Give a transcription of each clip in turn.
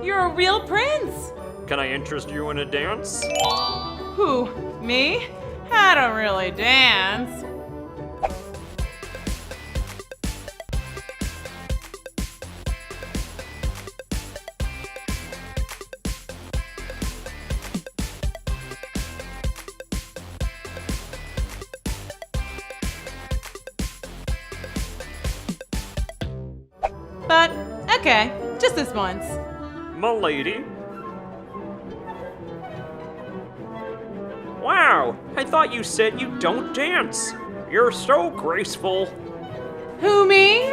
You're a real prince. Can I interest you in a dance? Who, me? I don't really dance. But, okay, just this once. M'lady? Wow, I thought you said you don't dance. You're so graceful. Who, me?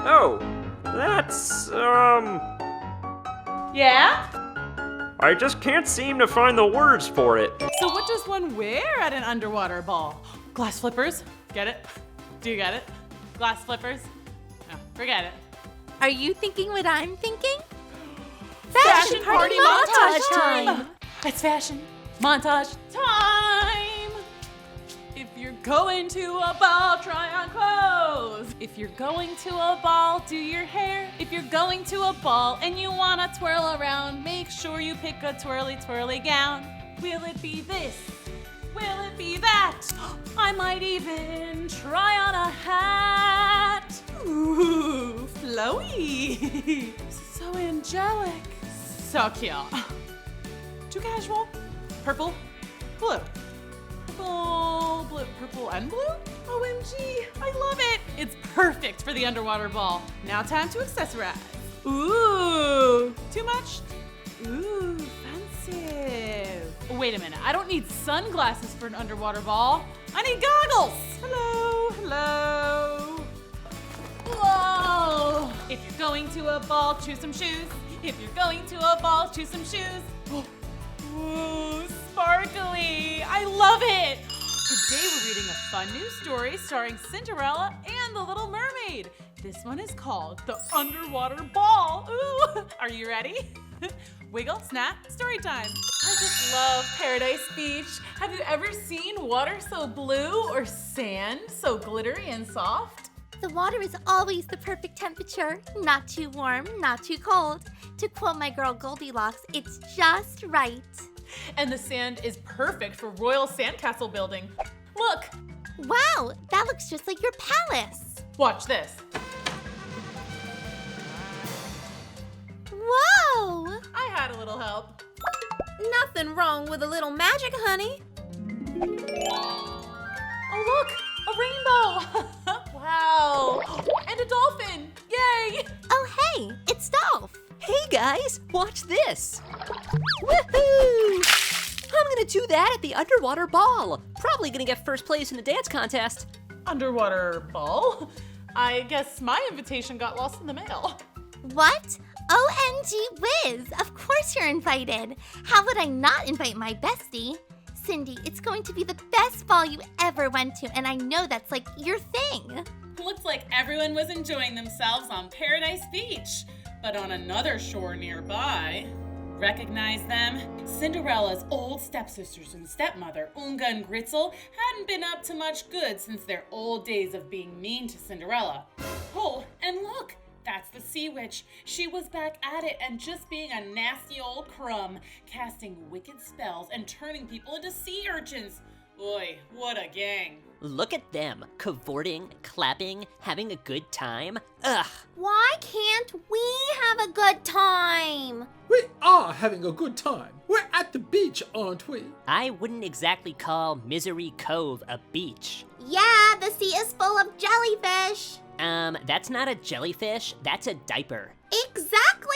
Oh, that's, Yeah? I just can't seem to find the words for it. So what does one wear at an underwater ball? Glass flippers? Get it? Do you get it? Glass flippers? No, forget it. Are you thinking what I'm thinking? Fashion party montage time! It's fashion montage time! If you're going to a ball, try on clothes. If you're going to a ball, do your hair. If you're going to a ball and you wanna twirl around, make sure you pick a twirly twirly gown. Will it be this? Will it be that? I might even try on a hat. Ooh, flowy. So angelic. So cute. Too casual. Purple, blue. Purple, blue, purple and blue? OMG, I love it. It's perfect for the underwater ball. Now time to accessorize. Ooh, too much? Ooh, fancy. Oh, wait a minute, I don't need sunglasses for an underwater ball. I need goggles. Hello, hello. Whoa. If you're going to a ball, choose some shoes. If you're going to a ball, choose some shoes. Ooh, sparkly. I love it. Today we're reading a fun new story starring Cinderella and the Little Mermaid. This one is called The Underwater Ball. Ooh, are you ready? Wiggle, snap, story time. I just love Paradise Beach. Have you ever seen water so blue or sand so glittery and soft? The water is always the perfect temperature. Not too warm, not too cold. To quote my girl Goldilocks, it's just right. And the sand is perfect for royal sandcastle building. Look, Wow, that looks just like your palace. watch this. Whoa! I had a little help. Nothing wrong with a little magic, honey. Oh, look, a rainbow. Wow, and a dolphin. Yay. Oh hey, it's Dolph. Hey guys, watch this! Woohoo! I'm gonna do that at the underwater ball. Probably gonna get first place in the dance contest. Underwater ball? I guess my invitation got lost in the mail. What? OMG whiz, of course you're invited. How would I not invite my bestie? Cindy, it's going to be the best ball you ever went to, and I know that's like your thing. Looks like everyone was enjoying themselves on Paradise Beach, but on another shore nearby. Recognize them? Cinderella's old stepsisters and stepmother, Unga and Gritzel, hadn't been up to much good since their old days of being mean to Cinderella. Oh, and look! That's the Sea Witch. She was back at it and just being a nasty old crumb, casting wicked spells and turning people into sea urchins. Oy, what a gang. Look at them, cavorting, clapping, having a good time. Ugh. Why can't we have a good time? We are having a good time. We're at the beach, aren't we? I wouldn't exactly call Misery Cove a beach. Yeah, the sea is full of jellyfish. That's not a jellyfish, that's a diaper. Exactly!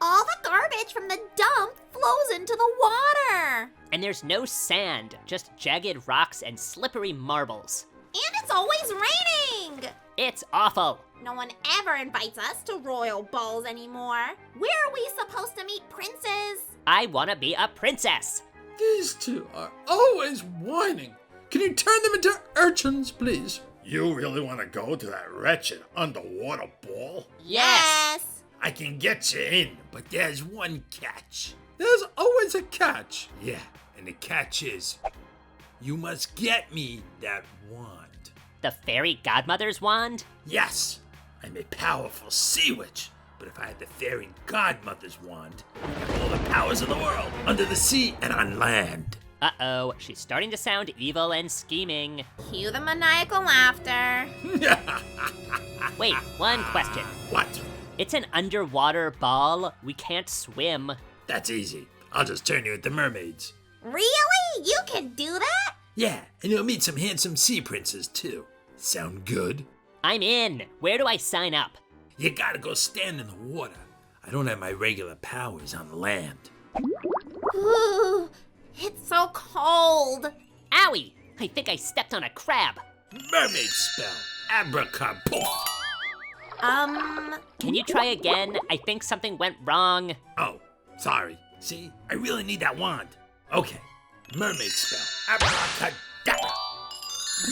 All the garbage from the dump flows into the water. And there's no sand, just jagged rocks and slippery marbles. And it's always raining. It's awful. No one ever invites us to royal balls anymore. Where are we supposed to meet princes? I wanna be a princess. These two are always whining. Can you turn them into urchins, please? You really want to go to that wretched underwater ball? Yes. I can get you in, but there's one catch. There's always a catch. Yeah, and the catch is, you must get me that wand. The fairy godmother's wand? Yes, I'm a powerful sea witch. But if I had the fairy godmother's wand, I'd have all the powers of the world, under the sea and on land. Uh-oh, she's starting to sound evil and scheming. Cue the maniacal laughter. Wait, one question. What? It's an underwater ball. We can't swim. That's easy. I'll just turn you into mermaids. Really? You can do that? Yeah, and you'll meet some handsome sea princes, too. Sound good? I'm in. Where do I sign up? You gotta go stand in the water. I don't have my regular powers on land. Ooh, it's so cold. Owie! I think I stepped on a crab. Mermaid spell. Abracadabra. Can you try again? I think something went wrong. Oh, sorry. See, I really need that wand. Okay, mermaid spell. Abracadabra.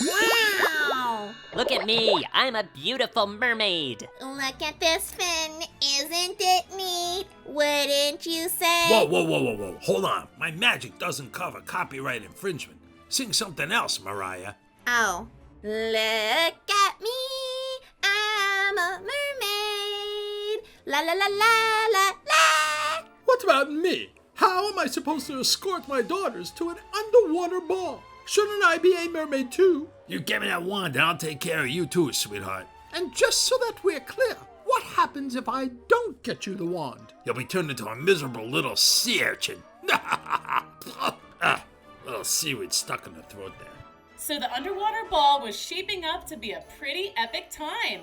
Wow. Look at me. I'm a beautiful mermaid. Look at this fin. Isn't it neat? Wouldn't you say? Whoa. Hold on. My magic doesn't cover copyright infringement. Sing something else, Mariah. Oh. Look at me. I'm a mermaid. La la la la la la. What about me? How am I supposed to escort my daughters to an underwater ball? Shouldn't I be a mermaid too? You give me that wand and I'll take care of you too, sweetheart. And just so that we're clear, what happens if I don't get you the wand? You'll be turned into a miserable little sea urchin. Little seaweed stuck in the throat there. So the underwater ball was shaping up to be a pretty epic time.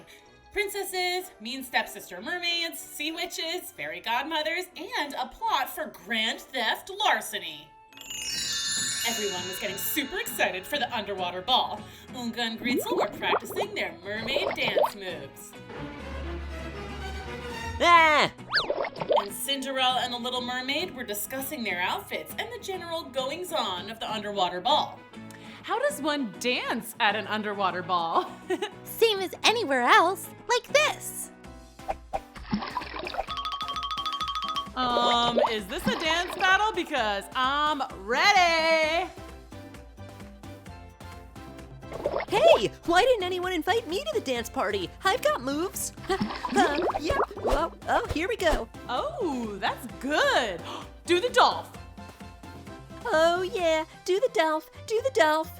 Princesses, mean stepsister mermaids, sea witches, fairy godmothers, and a plot for grand theft larceny. Everyone was getting super excited for the underwater ball. Unga and Gretel were practicing their mermaid dance moves. Ah! And Cinderella and the Little Mermaid were discussing their outfits and the general goings-on of the underwater ball. How does one dance at an underwater ball? Same as anywhere else, like this. Is this a dance battle? Because I'm ready. Hey, why didn't anyone invite me to the dance party? I've got moves. Yep. Oh, here we go. Oh, that's good. Do the dolph. Oh yeah, do the dolph, do the dolph.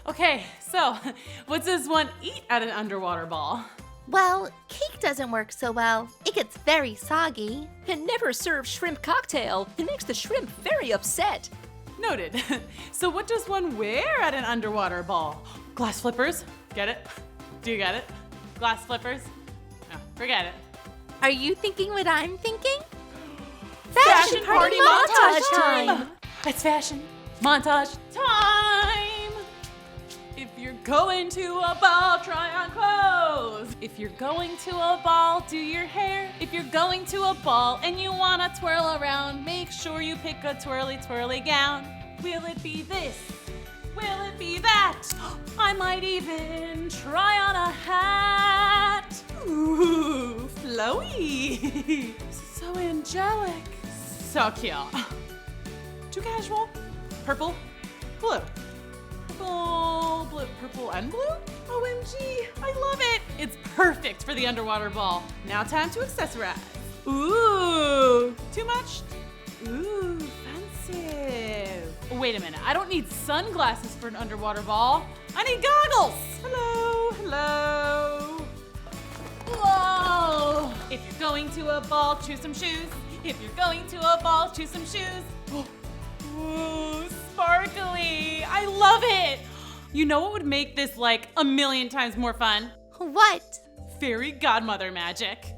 Okay, so what does one eat at an underwater ball? Well, cake doesn't work so well. It gets very soggy. And never serve shrimp cocktail. It makes the shrimp very upset. Noted. So what does one wear at an underwater ball? Glass flippers? Get it? Do you get it? Glass flippers? No, forget it. Are you thinking what I'm thinking? Fashion party montage time! It's fashion montage time! If you're going to a ball, try on clothes. If you're going to a ball, do your hair. If you're going to a ball and you wanna twirl around, make sure you pick a twirly twirly gown. Will it be this? Will it be that? I might even try on a hat. Ooh, flowy. So angelic. So cute. Too casual. Purple, blue. Purple, blue, purple and blue? OMG, I love it. It's perfect for the underwater ball. Now time to accessorize. Ooh, too much? Ooh, offensive. Wait a minute, I don't need sunglasses for an underwater ball. I need goggles. Hello. Whoa. If you're going to a ball, choose some shoes. If you're going to a ball, choose some shoes. Ooh, sparkly. I love it. You know what would make this like a million times more fun? What? Fairy godmother magic.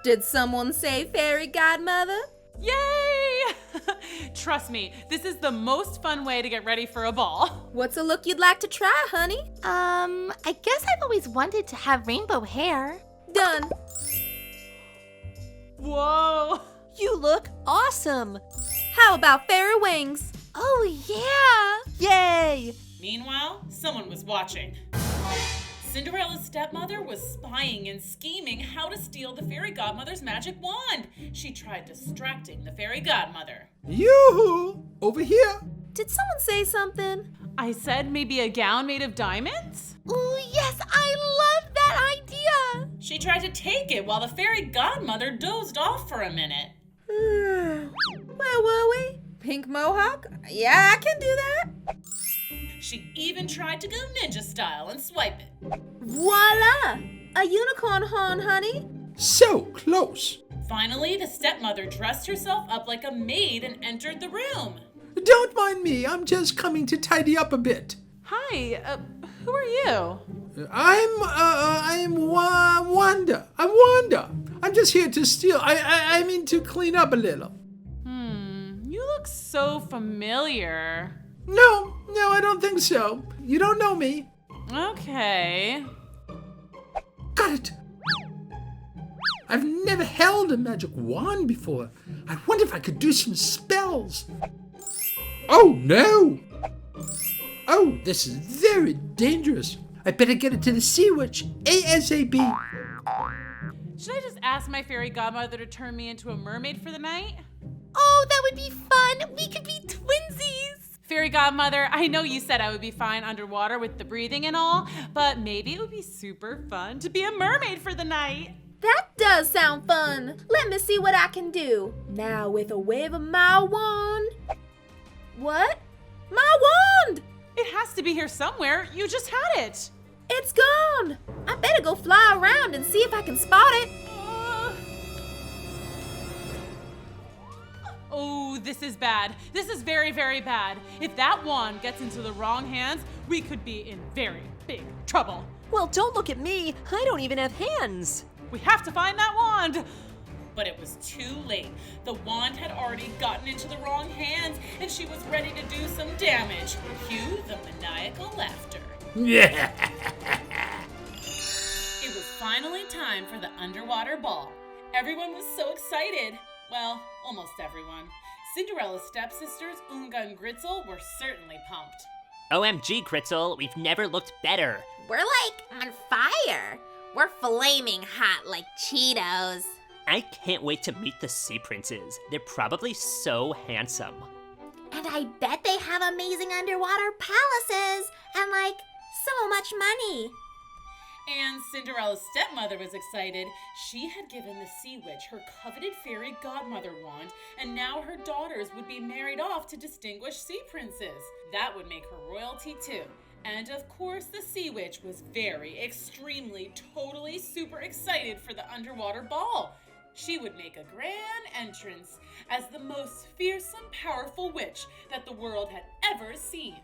Did someone say fairy godmother? Yay! Trust me, this is the most fun way to get ready for a ball. What's a look you'd like to try, honey? I guess I've always wanted to have rainbow hair. Done. Whoa. You look awesome. How about fairy wings? Oh, yeah. Yay! Meanwhile, someone was watching. Cinderella's stepmother was spying and scheming how to steal the fairy godmother's magic wand. She tried distracting the fairy godmother. Yoo-hoo! Over here. Did someone say something? I said maybe a gown made of diamonds? Ooh, yes, I love that idea. She tried to take it while the fairy godmother dozed off for a minute. Where were we? Pink mohawk? Yeah, I can do that. She even tried to go ninja style and swipe it. Voila! A unicorn horn, honey. So close. Finally, the stepmother dressed herself up like a maid and entered the room. Don't mind me, I'm just coming to tidy up a bit. Hi, who are you? I'm Wanda. I'm Wanda. I'm just here to steal. I mean to clean up a little. You look so familiar. No, I don't think so. You don't know me. Okay. Got it. I've never held a magic wand before. I wonder if I could do some spells. Oh, no. Oh, this is very dangerous. I better get it to the sea witch ASAP. Should I just ask my fairy godmother to turn me into a mermaid for the night? Oh, that would be fun. We could be twinsies. Fairy godmother, I know you said I would be fine underwater with the breathing and all, but maybe it would be super fun to be a mermaid for the night. That does sound fun. Let me see what I can do. Now with a wave of my wand. What? My wand! It has to be here somewhere. You just had it. It's gone. I better go fly around and see if I can spot it. Oh, this is bad. This is very, very bad. If that wand gets into the wrong hands, we could be in very big trouble. Well, don't look at me. I don't even have hands. We have to find that wand. But it was too late. The wand had already gotten into the wrong hands, and she was ready to do some damage. Cue the maniacal laughter. Yeah. It was finally time for the underwater ball. Everyone was so excited. Well, almost everyone. Cinderella's stepsisters, Unga and Gritzel, were certainly pumped. OMG, Gritzel, we've never looked better. We're like on fire. We're flaming hot like Cheetos. I can't wait to meet the sea princes. They're probably so handsome. And I bet they have amazing underwater palaces and like so much money. And Cinderella's stepmother was excited. She had given the sea witch her coveted fairy godmother wand, and now her daughters would be married off to distinguished sea princes. That would make her royalty too. And of course, the sea witch was very, extremely, totally super excited for the underwater ball. She would make a grand entrance as the most fearsome, powerful witch that the world had ever seen.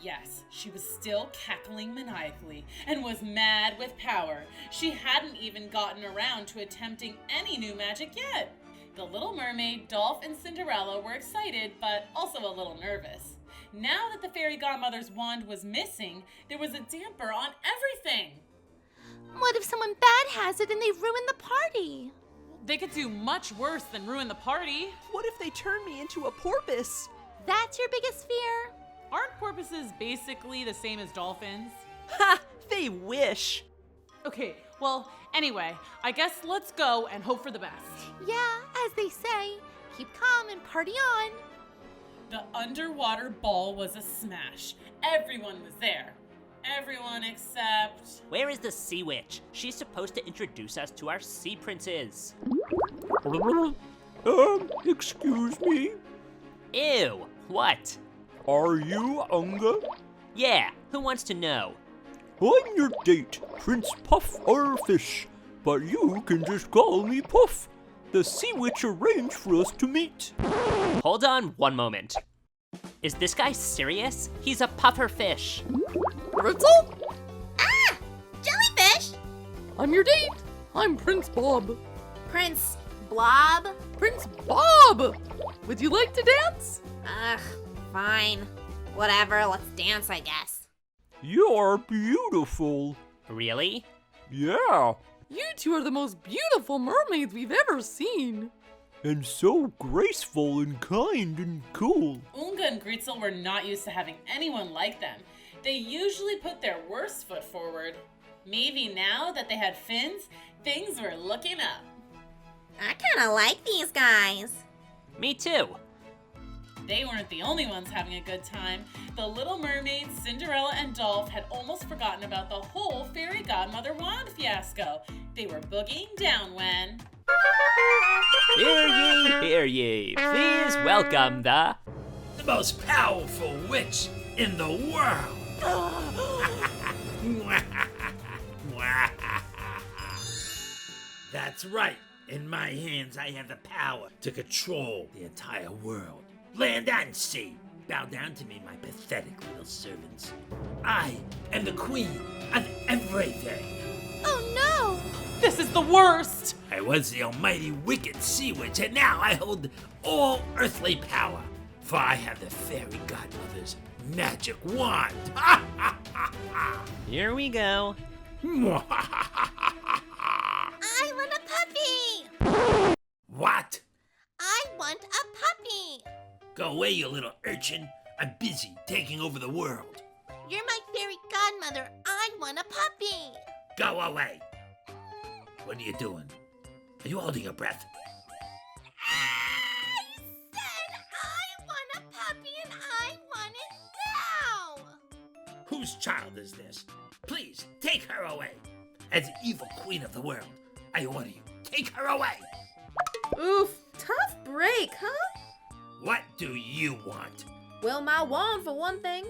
Yes, she was still cackling maniacally and was mad with power. She hadn't even gotten around to attempting any new magic yet. The Little Mermaid, Dolph, and Cinderella were excited, but also a little nervous. Now that the fairy godmother's wand was missing, there was a damper on everything. What if someone bad has it and they ruin the party? They could do much worse than ruin the party. What if they turn me into a porpoise? That's your biggest fear? Aren't porpoises basically the same as dolphins? Ha! They wish. Okay, well, anyway, I guess let's go and hope for the best. Yeah, as they say, keep calm and party on. The underwater ball was a smash. Everyone was there. Everyone except... Where is the sea witch? She's supposed to introduce us to our sea princes. Excuse me? Ew, what? Are you Unga? Yeah, who wants to know? I'm your date, Prince Puff or Fish, but you can just call me Puff. The sea witch arranged for us to meet. Hold on one moment. Is this guy serious? He's a pufferfish. Gritzel? Ah! Jellyfish! I'm your date. I'm Prince Bob. Prince Blob? Prince Bob! Would you like to dance? Ugh, fine. Whatever, let's dance, I guess. You're beautiful. Really? Yeah, You two are the most beautiful mermaids we've ever seen. and so graceful and kind and cool. Unga and Gritzel were not used to having anyone like them. They usually put their worst foot forward. Maybe now that they had fins, things were looking up. I kinda like these guys. Me too. They weren't the only ones having a good time. The Little Mermaids, Cinderella, and Dolph had almost forgotten about the whole fairy godmother wand fiasco. They were boogieing down when... Hear ye, please welcome the most powerful witch in the world. That's right. In my hands, I have the power to control the entire world. Land and sea, bow down to me, my pathetic little servants. I am the queen of everything. Oh no! This is the worst! I was the almighty wicked sea witch, and now I hold all earthly power, for I have the fairy godmother's magic wand. Here we go. I want a puppy! What? I want a puppy! Go away, you little urchin. I'm busy taking over the world. You're my fairy godmother. I want a puppy! Go away. What are you doing? Are you holding your breath? I said I want a puppy and I want it now! Whose child is this? Please, take her away. As the evil queen of the world, I order you, take her away. Oof, tough break, huh? What do you want? Well, my wand for one thing.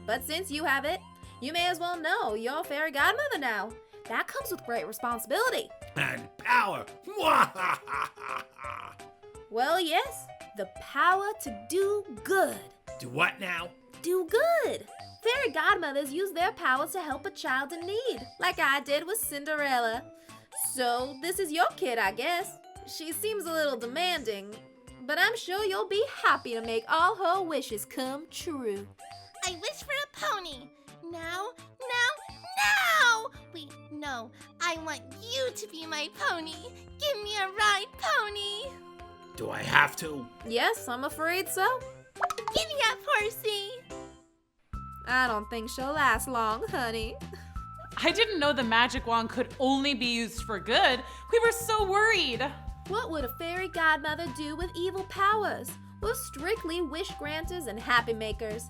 But since you have it, you may as well know you're fairy godmother now. That comes with great responsibility. And power. Well, yes, the power to do good. Do what now? Do good. Fairy godmothers use their powers to help a child in need, like I did with Cinderella. So this is your kid, I guess. She seems a little demanding, but I'm sure you'll be happy to make all her wishes come true. I wish for a pony. Now! Wait, no. I want you to be my pony. Give me a ride, pony. Do I have to? Yes, I'm afraid so. Giddy up, horsey. I don't think she'll last long, honey. I didn't know the magic wand could only be used for good. We were so worried. What would a fairy godmother do with evil powers? We're strictly wish granters and happy makers.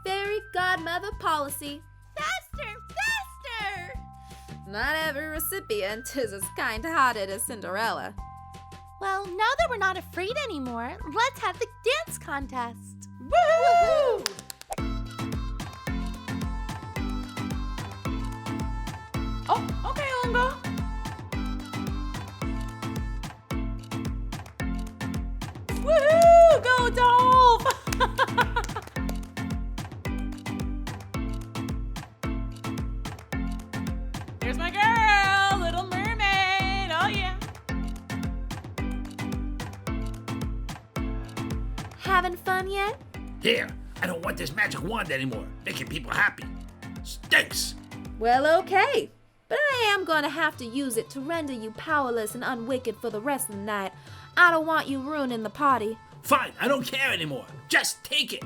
Fairy godmother policy. Faster, faster! Not every recipient is as kind-hearted as Cinderella. Well, now that we're not afraid anymore, let's have the dance contest. Woohoo! Oh, okay, Lunga. Woohoo! Go, Dolph! Here's my girl, Little Mermaid. Oh, yeah. Having fun yet? Here, I don't want this magic wand anymore. Making people happy. Stinks. Well, okay. But I am going to have to use it to render you powerless and unwicked for the rest of the night. I don't want you ruining the party. Fine, I don't care anymore. Just take it.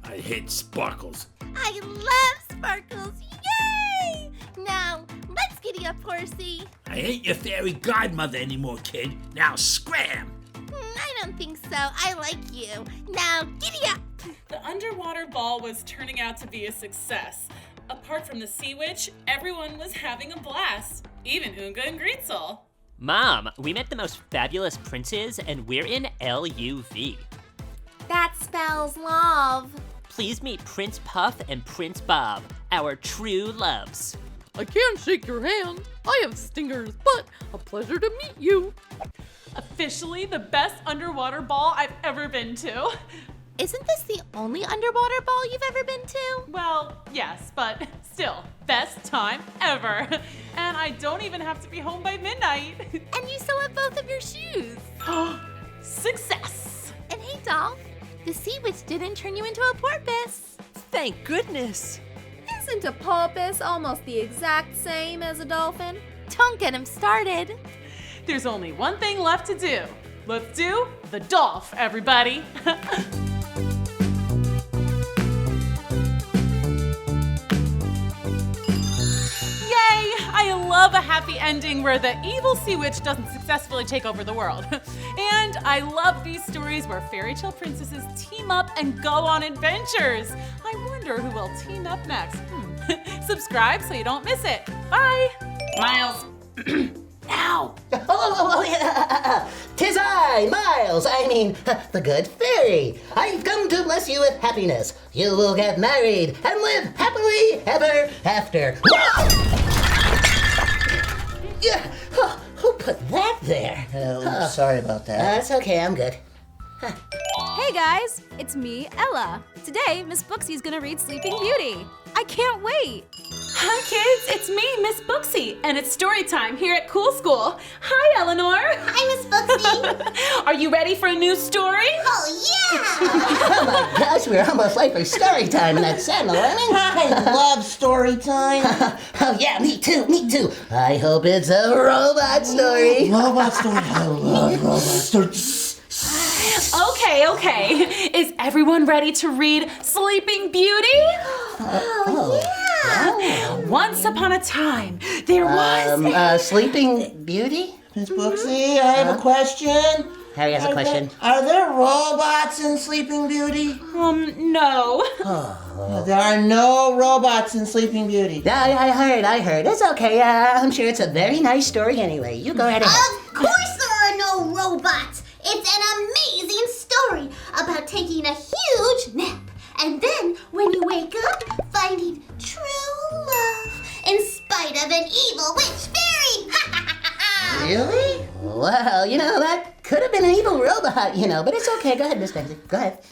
I hate sparkles. I love sparkles. Yay! Now, let's giddy up, horsey. I ain't your fairy godmother anymore, kid. Now scram. I don't think so. I like you. Now, giddy up. The underwater ball was turning out to be a success. Apart from the sea witch, everyone was having a blast. Even Unga and Greetzel. Mom, we met the most fabulous princes, and we're in LUV. That spells love. Please meet Prince Puff and Prince Bob, our true loves. I can't shake your hand. I have stingers, but a pleasure to meet you. Officially the best underwater ball I've ever been to. Isn't this the only underwater ball you've ever been to? Well, yes, but still, best time ever. And I don't even have to be home by midnight. And you still have both of your shoes. Success! And hey, Dolph, the sea witch didn't turn you into a porpoise. Thank goodness. Isn't a porpoise almost the exact same as a dolphin? Don't get him started. There's only one thing left to do. Let's do the Dolph, everybody. I love a happy ending where the evil sea witch doesn't successfully take over the world. And I love these stories where fairy tale princesses team up and go on adventures. I wonder who will team up next. Subscribe so you don't miss it. Bye. Miles. Now! Tis I, Miles, the good fairy. I've come to bless you with happiness. You will get married and live happily ever after. Yeah, who put that there? Oh, sorry about that. That's okay, I'm good. Hey guys, it's me, Ella. Today, Miss Booksy's gonna read Sleeping Beauty. I can't wait. Hi kids, it's me, Miss Booksy, and it's story time here at Cool School. Hi Eleanor. Hi, Miss Booksy. Are you ready for a new story? Oh, yeah! Oh my gosh, we're almost late for story time in that saddle, I love story time. Oh yeah, me too. I hope it's a robot story. Robot story. I love robot stories. Okay. Is everyone ready to read Sleeping Beauty? Oh, yeah. Once upon a time, there was... Sleeping Beauty? Miss Booksy, I have a question. Harry has a question. Are there robots in Sleeping Beauty? No. There are no robots in Sleeping Beauty. I heard. It's okay. I'm sure it's a very nice story anyway. You go right ahead. Of course there are no robots. It's an amazing story about taking a huge nap and then when you wake up, finding true love in spite of an evil witch fairy. Really? Well, that could have been an evil robot, but it's okay. Go ahead, Miss Benzie. Go ahead.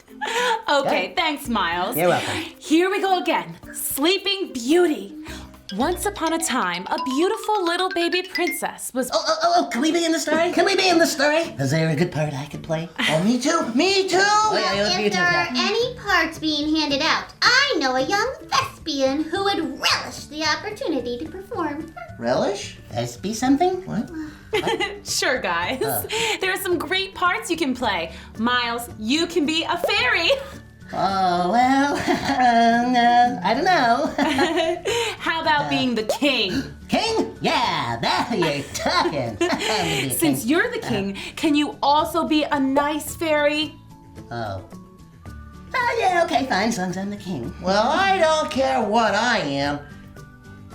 Okay, thanks, Miles. You're welcome. Here we go again. Sleeping Beauty. Once upon a time, a beautiful little baby princess was... Oh, can we be in the story? Is there a good part I could play? Oh, me too. Oh, yeah, you If too, there are yeah. any parts being handed out, I know a young thespian who would relish the opportunity to perform. Relish? Let's be something? What? Sure, guys. There are some great parts you can play. Miles, you can be a fairy. Oh, well, I don't know. How about being the king? King? Yeah, now you're talking. Since you're the king, can you also be a nice fairy? Oh, yeah, okay, fine, as long as I'm the king. Well, I don't care what I am.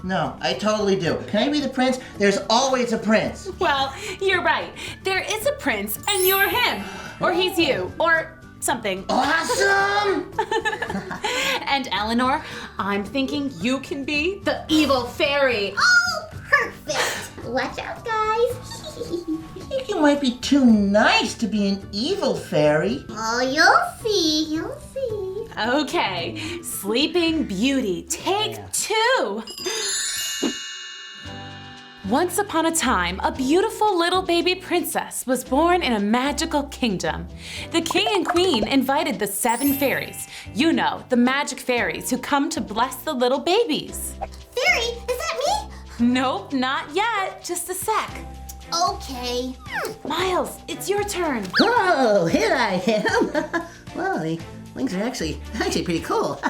No, I totally do. Can I be the prince? There's always a prince. Well, you're right. There is a prince, and you're him. Or he's you. Or something. Awesome! And Eleanor, I'm thinking you can be the evil fairy. Oh, perfect! Watch out, guys. I think you might be too nice to be an evil fairy. Oh, you'll see. Okay, Sleeping Beauty, take 2. Once upon a time, a beautiful little baby princess was born in a magical kingdom. The king and queen invited the 7 fairies. You know, the magic fairies who come to bless the little babies. Fairy, is that me? Nope, not yet. Just a sec. Okay. Miles, it's your turn. Oh, here I am. Well, the wings are actually pretty cool.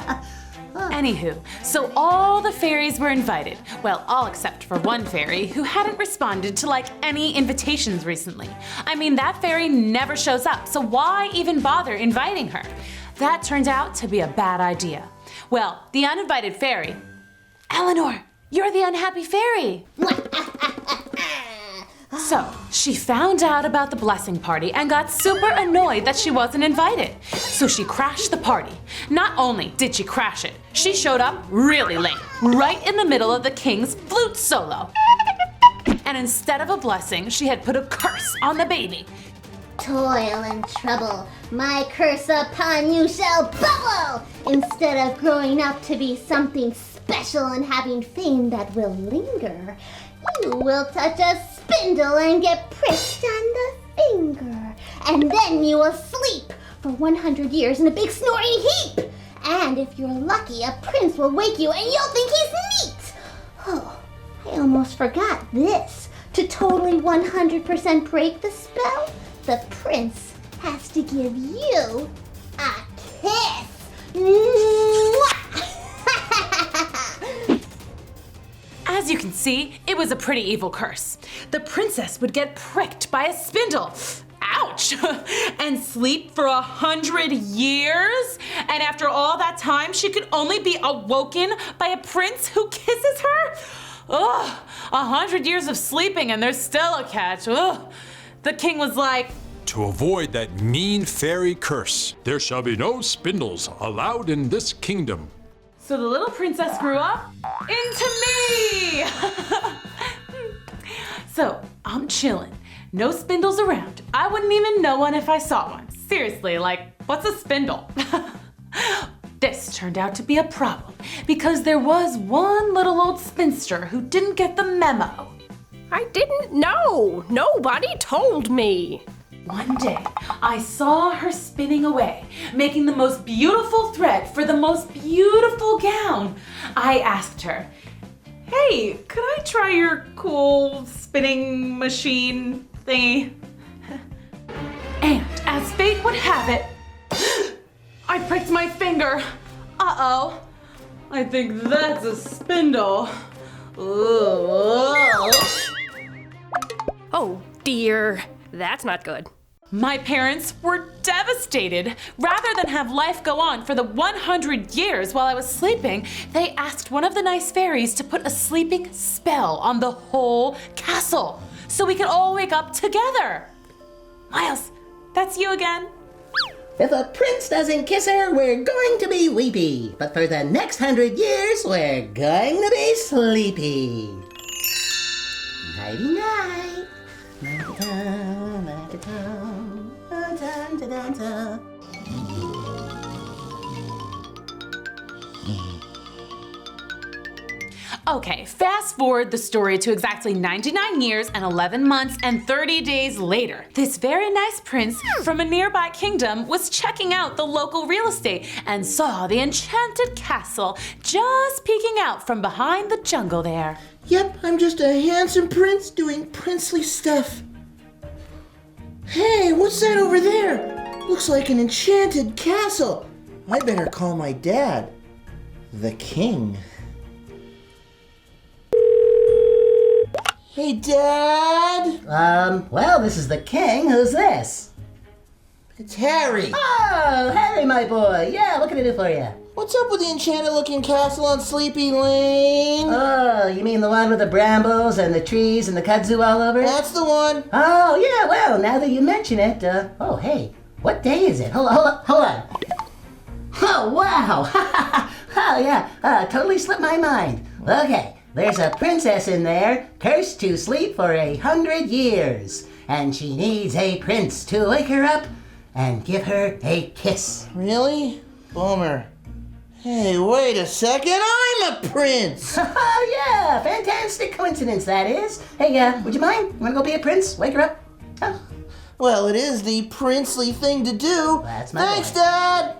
Anywho, so all the fairies were invited. Well, all except for one fairy who hadn't responded to any invitations recently. I mean, that fairy never shows up, so why even bother inviting her? That turned out to be a bad idea. Well, the uninvited fairy, Eleanor, you're the unhappy fairy. So, she found out about the blessing party and got super annoyed that she wasn't invited. So she crashed the party. Not only did she crash it, she showed up really late, right in the middle of the king's flute solo. And instead of a blessing, she had put a curse on the baby. Toil and trouble, my curse upon you shall bubble! Instead of growing up to be something special and having fame that will linger, you will touch a spindle and get pricked on the finger. And then you will sleep for 100 years in a big snoring heap. And if you're lucky, a prince will wake you and you'll think he's neat. Oh, I almost forgot this. To totally 100% break the spell, the prince has to give you a kiss. Mwah! As As you can see, it was a pretty evil curse. The princess would get pricked by a spindle. Ouch! And sleep for 100 years? And after all that time, she could only be awoken by a prince who kisses her? Ugh, 100 years of sleeping and there's still a catch. Ugh. The king was like, to avoid that mean fairy curse, there shall be no spindles allowed in this kingdom. so the little princess grew up into me! So I'm chilling. No spindles around. I wouldn't even know one if I saw one. Seriously, like, what's a spindle? This turned out to be a problem because there was one little old spinster who didn't get the memo. I didn't know. Nobody told me. One day, I saw her spinning away, making the most beautiful thread for the most beautiful gown. I asked her, "Hey, could I try your cool spinning machine thingy?" And as fate would have it, I pricked my finger. Uh-oh. I think that's a spindle. Ugh. Oh dear, that's not good. My parents were devastated. Rather than have life go on for the 100 years while I was sleeping, they asked one of the nice fairies to put a sleeping spell on the whole castle so we could all wake up together. Miles, that's you again. If a prince doesn't kiss her, we're going to be weepy. But for the next 100 years, we're going to be sleepy. Nighty-night. Nighty-time, nighty-time, nighty-time. Okay, fast forward the story to exactly 99 years and 11 months and 30 days later. This very nice prince from a nearby kingdom was checking out the local real estate and saw the enchanted castle just peeking out from behind the jungle there. Yep, I'm just a handsome prince doing princely stuff. Hey, what's that over there? Looks like an enchanted castle. I better call my dad, the king. Hey, Dad! Well, this is the king. Who's this? It's Harry. Oh, Harry, my boy. Yeah, what can I do for you? What's up with the enchanted-looking castle on Sleepy Lane? Oh, you mean the one with the brambles and the trees and the kudzu all over it? That's the one. Oh, yeah, well, now that you mention it, oh, hey, what day is it? Hold on. Oh, wow. Oh, yeah, totally slipped my mind. Okay. There's a princess in there, cursed to sleep for 100 years, and she needs a prince to wake her up and give her a kiss. Really? Bummer. Hey, wait a second, I'm a prince! Oh, yeah, fantastic coincidence that is. Hey, would you mind? You wanna go be a prince? Wake her up? Oh. Well, it is the princely thing to do. That's my Thanks, boy. Dad!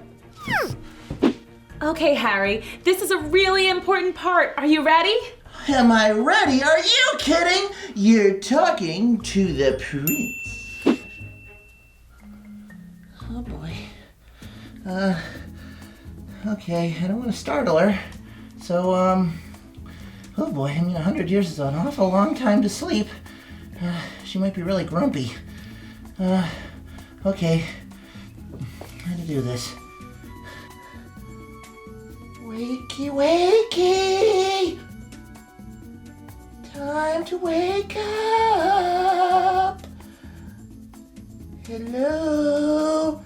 Okay, Harry, this is a really important part. Are you ready? Am I ready? Are you kidding? You're talking to the prince. Oh boy. Okay, I don't want to startle her. So, oh boy, I mean 100 years is an awful long time to sleep. She might be really grumpy. Okay. How to do this? Wakey, wakey! Time to wake up. Hello.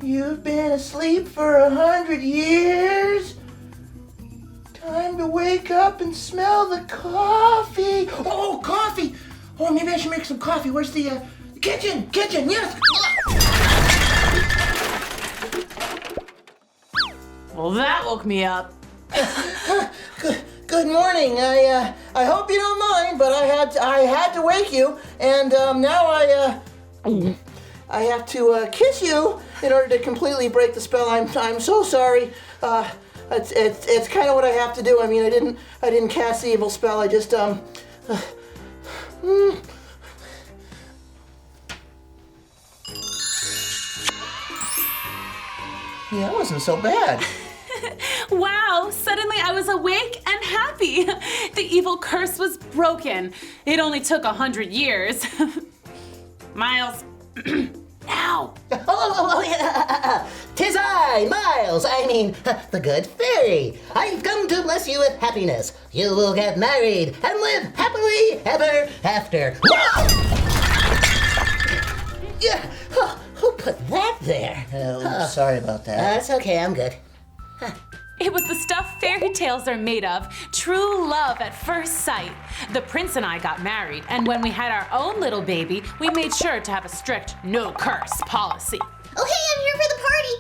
You've been asleep for 100 years. Time to wake up and smell the coffee. Oh, coffee. Oh, maybe I should make some coffee. Where's the kitchen? Kitchen, yes. Well, that woke me up. Good morning. I hope you don't mind, but I had to wake you, and now I have to kiss you in order to completely break the spell. I'm so sorry. It's kind of what I have to do. I mean, I didn't cast the evil spell. I just Yeah, that wasn't so bad. Wow, suddenly I was awake and happy. The evil curse was broken. It only took 100 years. Miles, now. Oh, tis I, Miles, the good fairy. I've come to bless you with happiness. You will get married and live happily ever after. Yeah, who put that there? Sorry about that. That's okay, I'm good. It was the stuff fairy tales are made of. True love at first sight. The prince and I got married, and when we had our own little baby, we made sure to have a strict no curse policy. Oh, hey, I'm here for the party.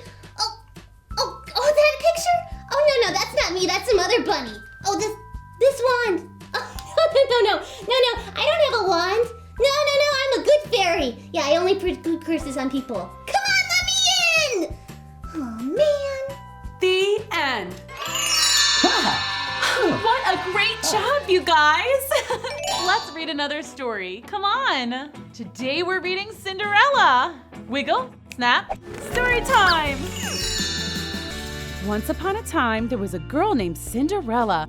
Oh, that picture? Oh, no, that's not me. That's some other bunny. Oh, this wand. Oh, no, I don't have a wand. No, I'm a good fairy. Yeah, I only put good curses on people. Come on, let me in. Oh, man. The end. What a great job, you guys. Let's read another story. Come on. Today we're reading Cinderella. Wiggle, snap, story time. Once upon a time, there was a girl named Cinderella.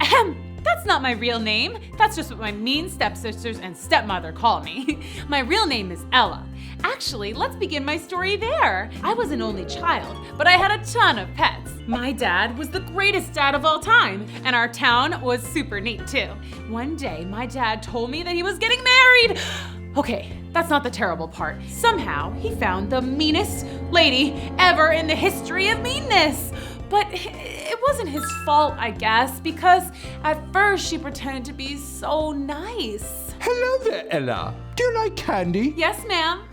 Ahem. That's not my real name. That's just what my mean stepsisters and stepmother call me. My real name is Ella. Actually, let's begin my story there. I was an only child, but I had a ton of pets. My dad was the greatest dad of all time, and our town was super neat too. One day, my dad told me that he was getting married. Okay, that's not the terrible part. Somehow, he found the meanest lady ever in the history of meanness. But it wasn't his fault, I guess, because at first she pretended to be so nice. Hello there, Ella. Do you like candy? Yes, ma'am.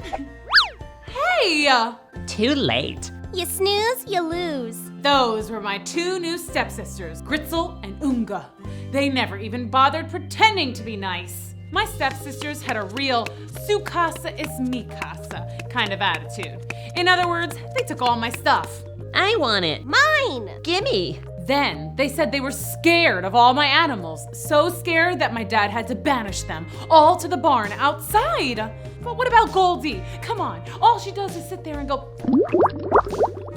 Hey! Too late. You snooze, you lose. Those were my two new stepsisters, Gritzel and Unga. They never even bothered pretending to be nice. My stepsisters had a real su casa es mi casa kind of attitude. In other words, they took all my stuff. I want it. Mine. Gimme. Then they said they were scared of all my animals, so scared that my dad had to banish them all to the barn outside. But what about Goldie? Come on, all she does is sit there and go,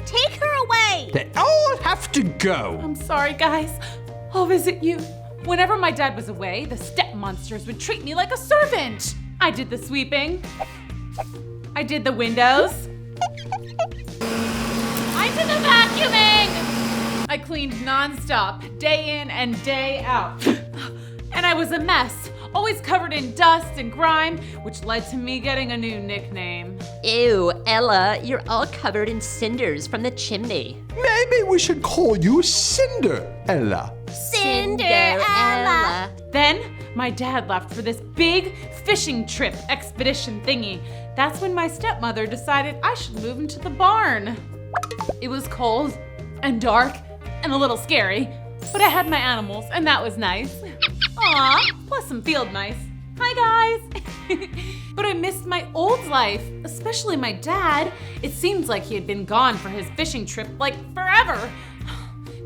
Take her away. They all have to go. I'm sorry, guys. I'll visit you. Whenever my dad was away, the step monsters would treat me like a servant. I did the sweeping. I did the windows. I did the vacuuming! I cleaned nonstop, day in and day out. And I was a mess, always covered in dust and grime, which led to me getting a new nickname. Ew, Ella, you're all covered in cinders from the chimney. Maybe we should call you Cinderella. Cinderella. Then my dad left for this big fishing trip expedition thingy. That's when my stepmother decided I should move into the barn. It was cold and dark and a little scary, but I had my animals and that was nice. Aw, plus some field mice. Hi guys. But I missed my old life, especially my dad. It seems like he had been gone for his fishing trip like forever.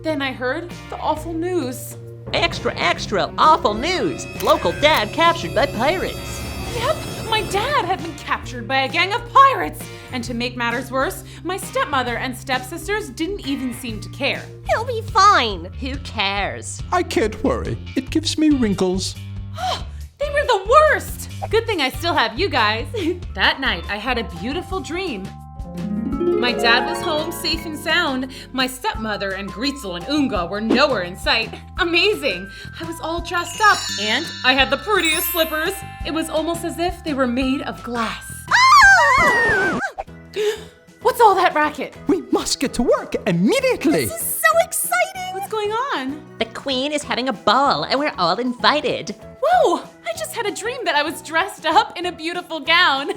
Then I heard the awful news. Extra, extra, awful news. Local dad captured by pirates. Yep, my dad had been captured by a gang of pirates. And to make matters worse, my stepmother and stepsisters didn't even seem to care. He'll be fine. Who cares? I can't worry. It gives me wrinkles. They were the worst! Good thing I still have you guys. That night, I had a beautiful dream. My dad was home safe and sound. My stepmother and Gritzel and Unga were nowhere in sight. Amazing! I was all dressed up, and I had the prettiest slippers. It was almost as if they were made of glass. What's all that racket? We must get to work immediately. This is so exciting. What's going on? The queen is having a ball and we're all invited. Whoa! I just had a dream that I was dressed up in a beautiful gown.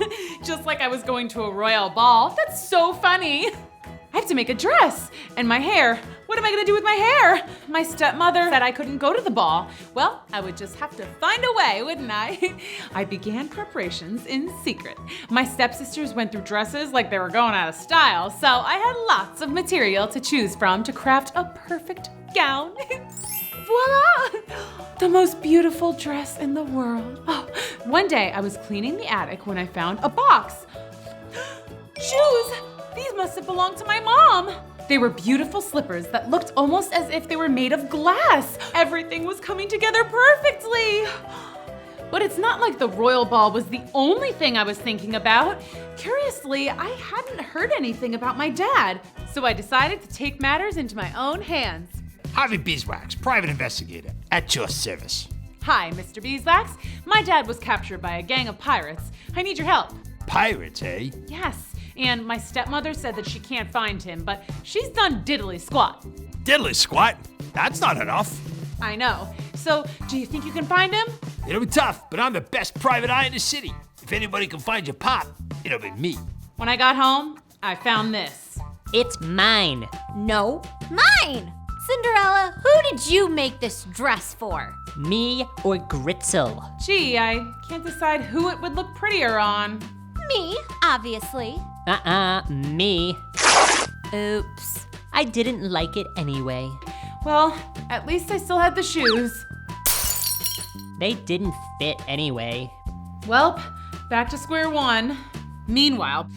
Just like I was going to a royal ball. That's so funny. I have to make a dress. And my hair. What am I gonna do with my hair? My stepmother said I couldn't go to the ball. Well, I would just have to find a way, wouldn't I? I began preparations in secret. My stepsisters went through dresses like they were going out of style, so I had lots of material to choose from to craft a perfect gown. Voila! The most beautiful dress in the world. Oh, one day I was cleaning the attic when I found a box. Shoes! These must have belonged to my mom. They were beautiful slippers that looked almost as if they were made of glass. Everything was coming together perfectly. But it's not like the royal ball was the only thing I was thinking about. Curiously, I hadn't heard anything about my dad, so I decided to take matters into my own hands. Harvey Beeswax, private investigator, at your service. Hi, Mr. Beeswax. My dad was captured by a gang of pirates. I need your help. Pirates, eh? Yes, and my stepmother said that she can't find him, but she's done diddly squat. Diddly squat? That's not enough. I know. So, do you think you can find him? It'll be tough, but I'm the best private eye in the city. If anybody can find your pop, it'll be me. When I got home, I found this. It's mine. No, mine! Cinderella, who did you make this dress for? Me or Gritzel? Gee, I can't decide who it would look prettier on. Me, obviously. Me. Oops. I didn't like it anyway. Well, at least I still had the shoes. They didn't fit anyway. Welp, back to square one. Meanwhile,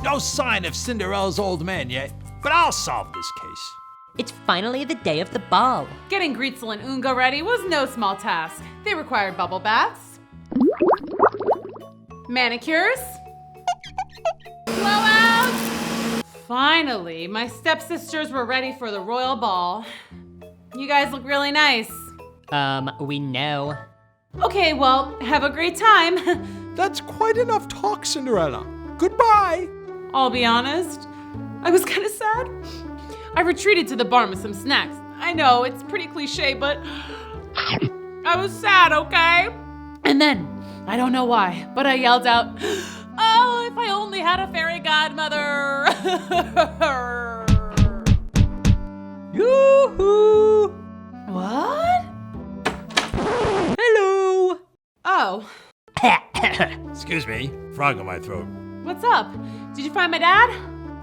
no sign of Cinderella's old man yet, but I'll solve this case. It's finally the day of the ball. Getting Gritzel and Unga ready was no small task. They required bubble baths, manicures, blowouts. Finally, my stepsisters were ready for the royal ball. You guys look really nice. We know. Okay, well, have a great time. That's quite enough talk, Cinderella. Goodbye. I'll be honest, I was kind of sad. I retreated to the barn with some snacks. I know, it's pretty cliche, but I was sad, okay? And then, I don't know why, but I yelled out, "Oh, if I only had a fairy godmother!" Yoo-hoo! What? Hello. Oh, Excuse me, frog in my throat. what's up? Did you find my dad?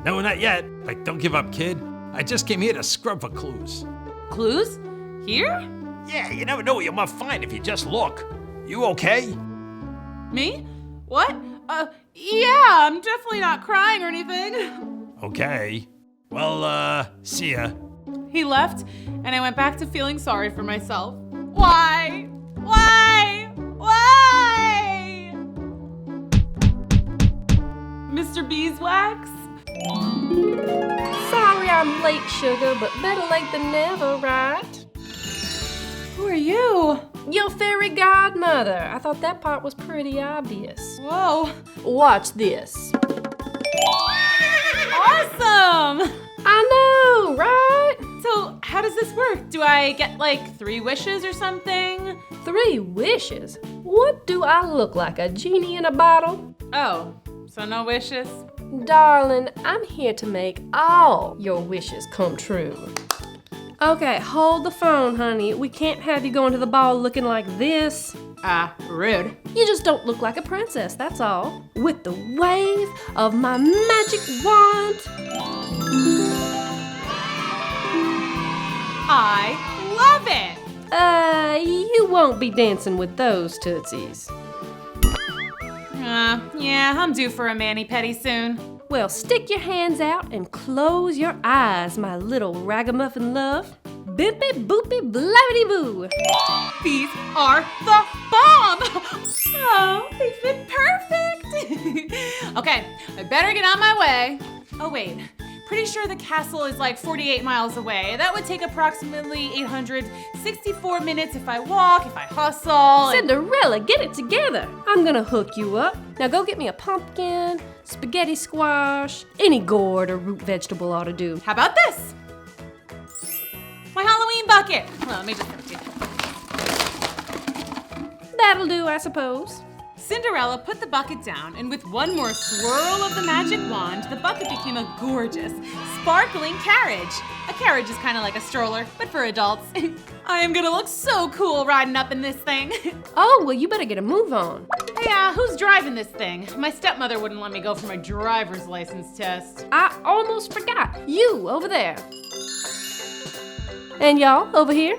No, not yet. Like, don't give up, kid. I just came here to scrub for clues. Clues? Here? Yeah, you never know what you might find if you just look. You okay? Me? What? Yeah, I'm definitely not crying or anything. Okay. Well, see ya. He left, and I went back to feeling sorry for myself. Why? Why? Why? Mr. Beeswax? Sorry I'm late, sugar, but better late than never, right? Who are you? Your fairy godmother. I thought that part was pretty obvious. Whoa. Watch this. Awesome! I know, right? So, how does this work? Do I get like 3 wishes or something? 3 wishes? What do I look like, a genie in a bottle? Oh, so no wishes? Darling, I'm here to make all your wishes come true. Okay, hold the phone, honey. We can't have you going to the ball looking like this. Rude. You just don't look like a princess, that's all. With the wave of my magic wand. I love it! You won't be dancing with those tootsies. Yeah, I'm due for a mani-pedi soon. Well, stick your hands out and close your eyes, my little ragamuffin love. Bippy boopy blabbity boo. These are the bomb! Oh, they fit perfect! Okay, I better get on my way. Oh wait, pretty sure the castle is like 48 miles away. That would take approximately 864 minutes if I walk, if I hustle. Cinderella, get it together. I'm gonna hook you up. Now go get me a pumpkin, spaghetti squash, any gourd or root vegetable ought to do. How about this? My Halloween bucket. Well, let me just give it to you. That'll do, I suppose. Cinderella put the bucket down, and with one more swirl of the magic wand, the bucket became a gorgeous, sparkling carriage. A carriage is kind of like a stroller, but for adults. I am gonna look so cool riding up in this thing. Oh, well, you better get a move on. Hey, who's driving this thing? My stepmother wouldn't let me go for my driver's license test. I almost forgot. You, over there. And y'all, over here.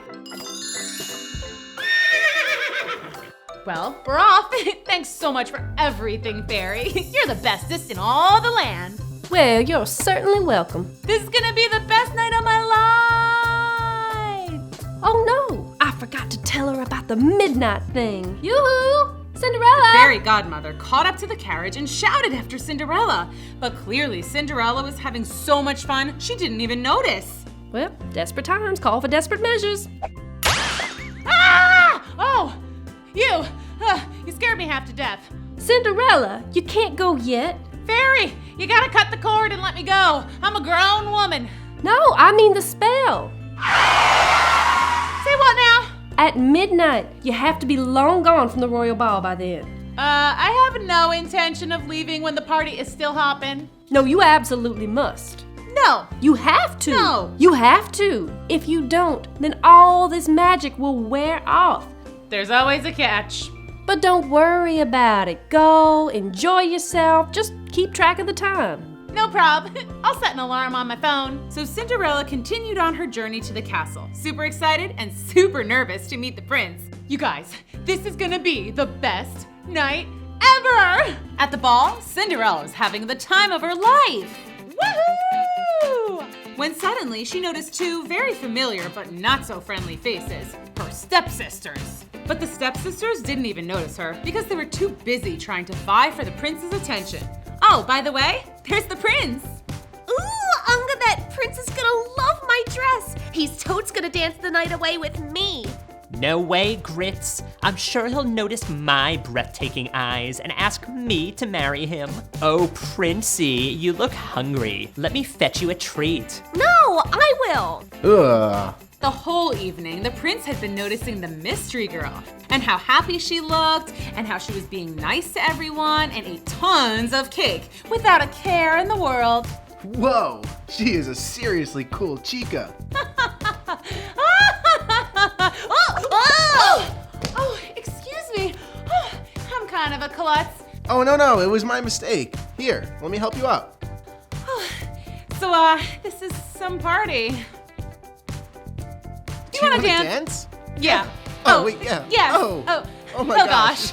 Well, we're off. Thanks so much for everything, Fairy. You're the bestest in all the land. Well, you're certainly welcome. This is gonna be the best night of my life! Oh no, I forgot to tell her about the midnight thing. Yoo-hoo! Cinderella! The fairy godmother caught up to the carriage and shouted after Cinderella. But clearly Cinderella was having so much fun, she didn't even notice. Well, desperate times call for desperate measures. Ah! Oh! You scared me half to death. Cinderella, you can't go yet. Fairy, you gotta cut the cord and let me go. I'm a grown woman. No, I mean the spell. Say what now? At midnight, you have to be long gone from the royal ball by then. I have no intention of leaving when the party is still hopping. No, you absolutely must. No. You have to. No. You have to. If you don't, then all this magic will wear off. There's always a catch. But don't worry about it. Go, enjoy yourself, just keep track of the time. No prob. I'll set an alarm on my phone. So Cinderella continued on her journey to the castle, super excited and super nervous to meet the prince. You guys, this is gonna be the best night ever! At the ball, Cinderella was having the time of her life. Woohoo! When suddenly she noticed two very familiar but not so friendly faces, her stepsisters. But the stepsisters didn't even notice her because they were too busy trying to vie for the prince's attention. Oh, by the way, there's the prince. Ooh, Unga, that prince is gonna love my dress. He's totes gonna dance the night away with me. No way, Grits. I'm sure he'll notice my breathtaking eyes and ask me to marry him. Oh, Princey, you look hungry. Let me fetch you a treat. No, I will. Ugh. The whole evening, the prince had been noticing the mystery girl and how happy she looked and how she was being nice to everyone and ate tons of cake without a care in the world. Whoa, she is a seriously cool chica. Oh, excuse me. Oh, I'm kind of a klutz. Oh, no, it was my mistake. Here, let me help you out. So, this is some party. Do you want to dance? Yeah. Oh, wait, yeah. Yes. Oh my gosh.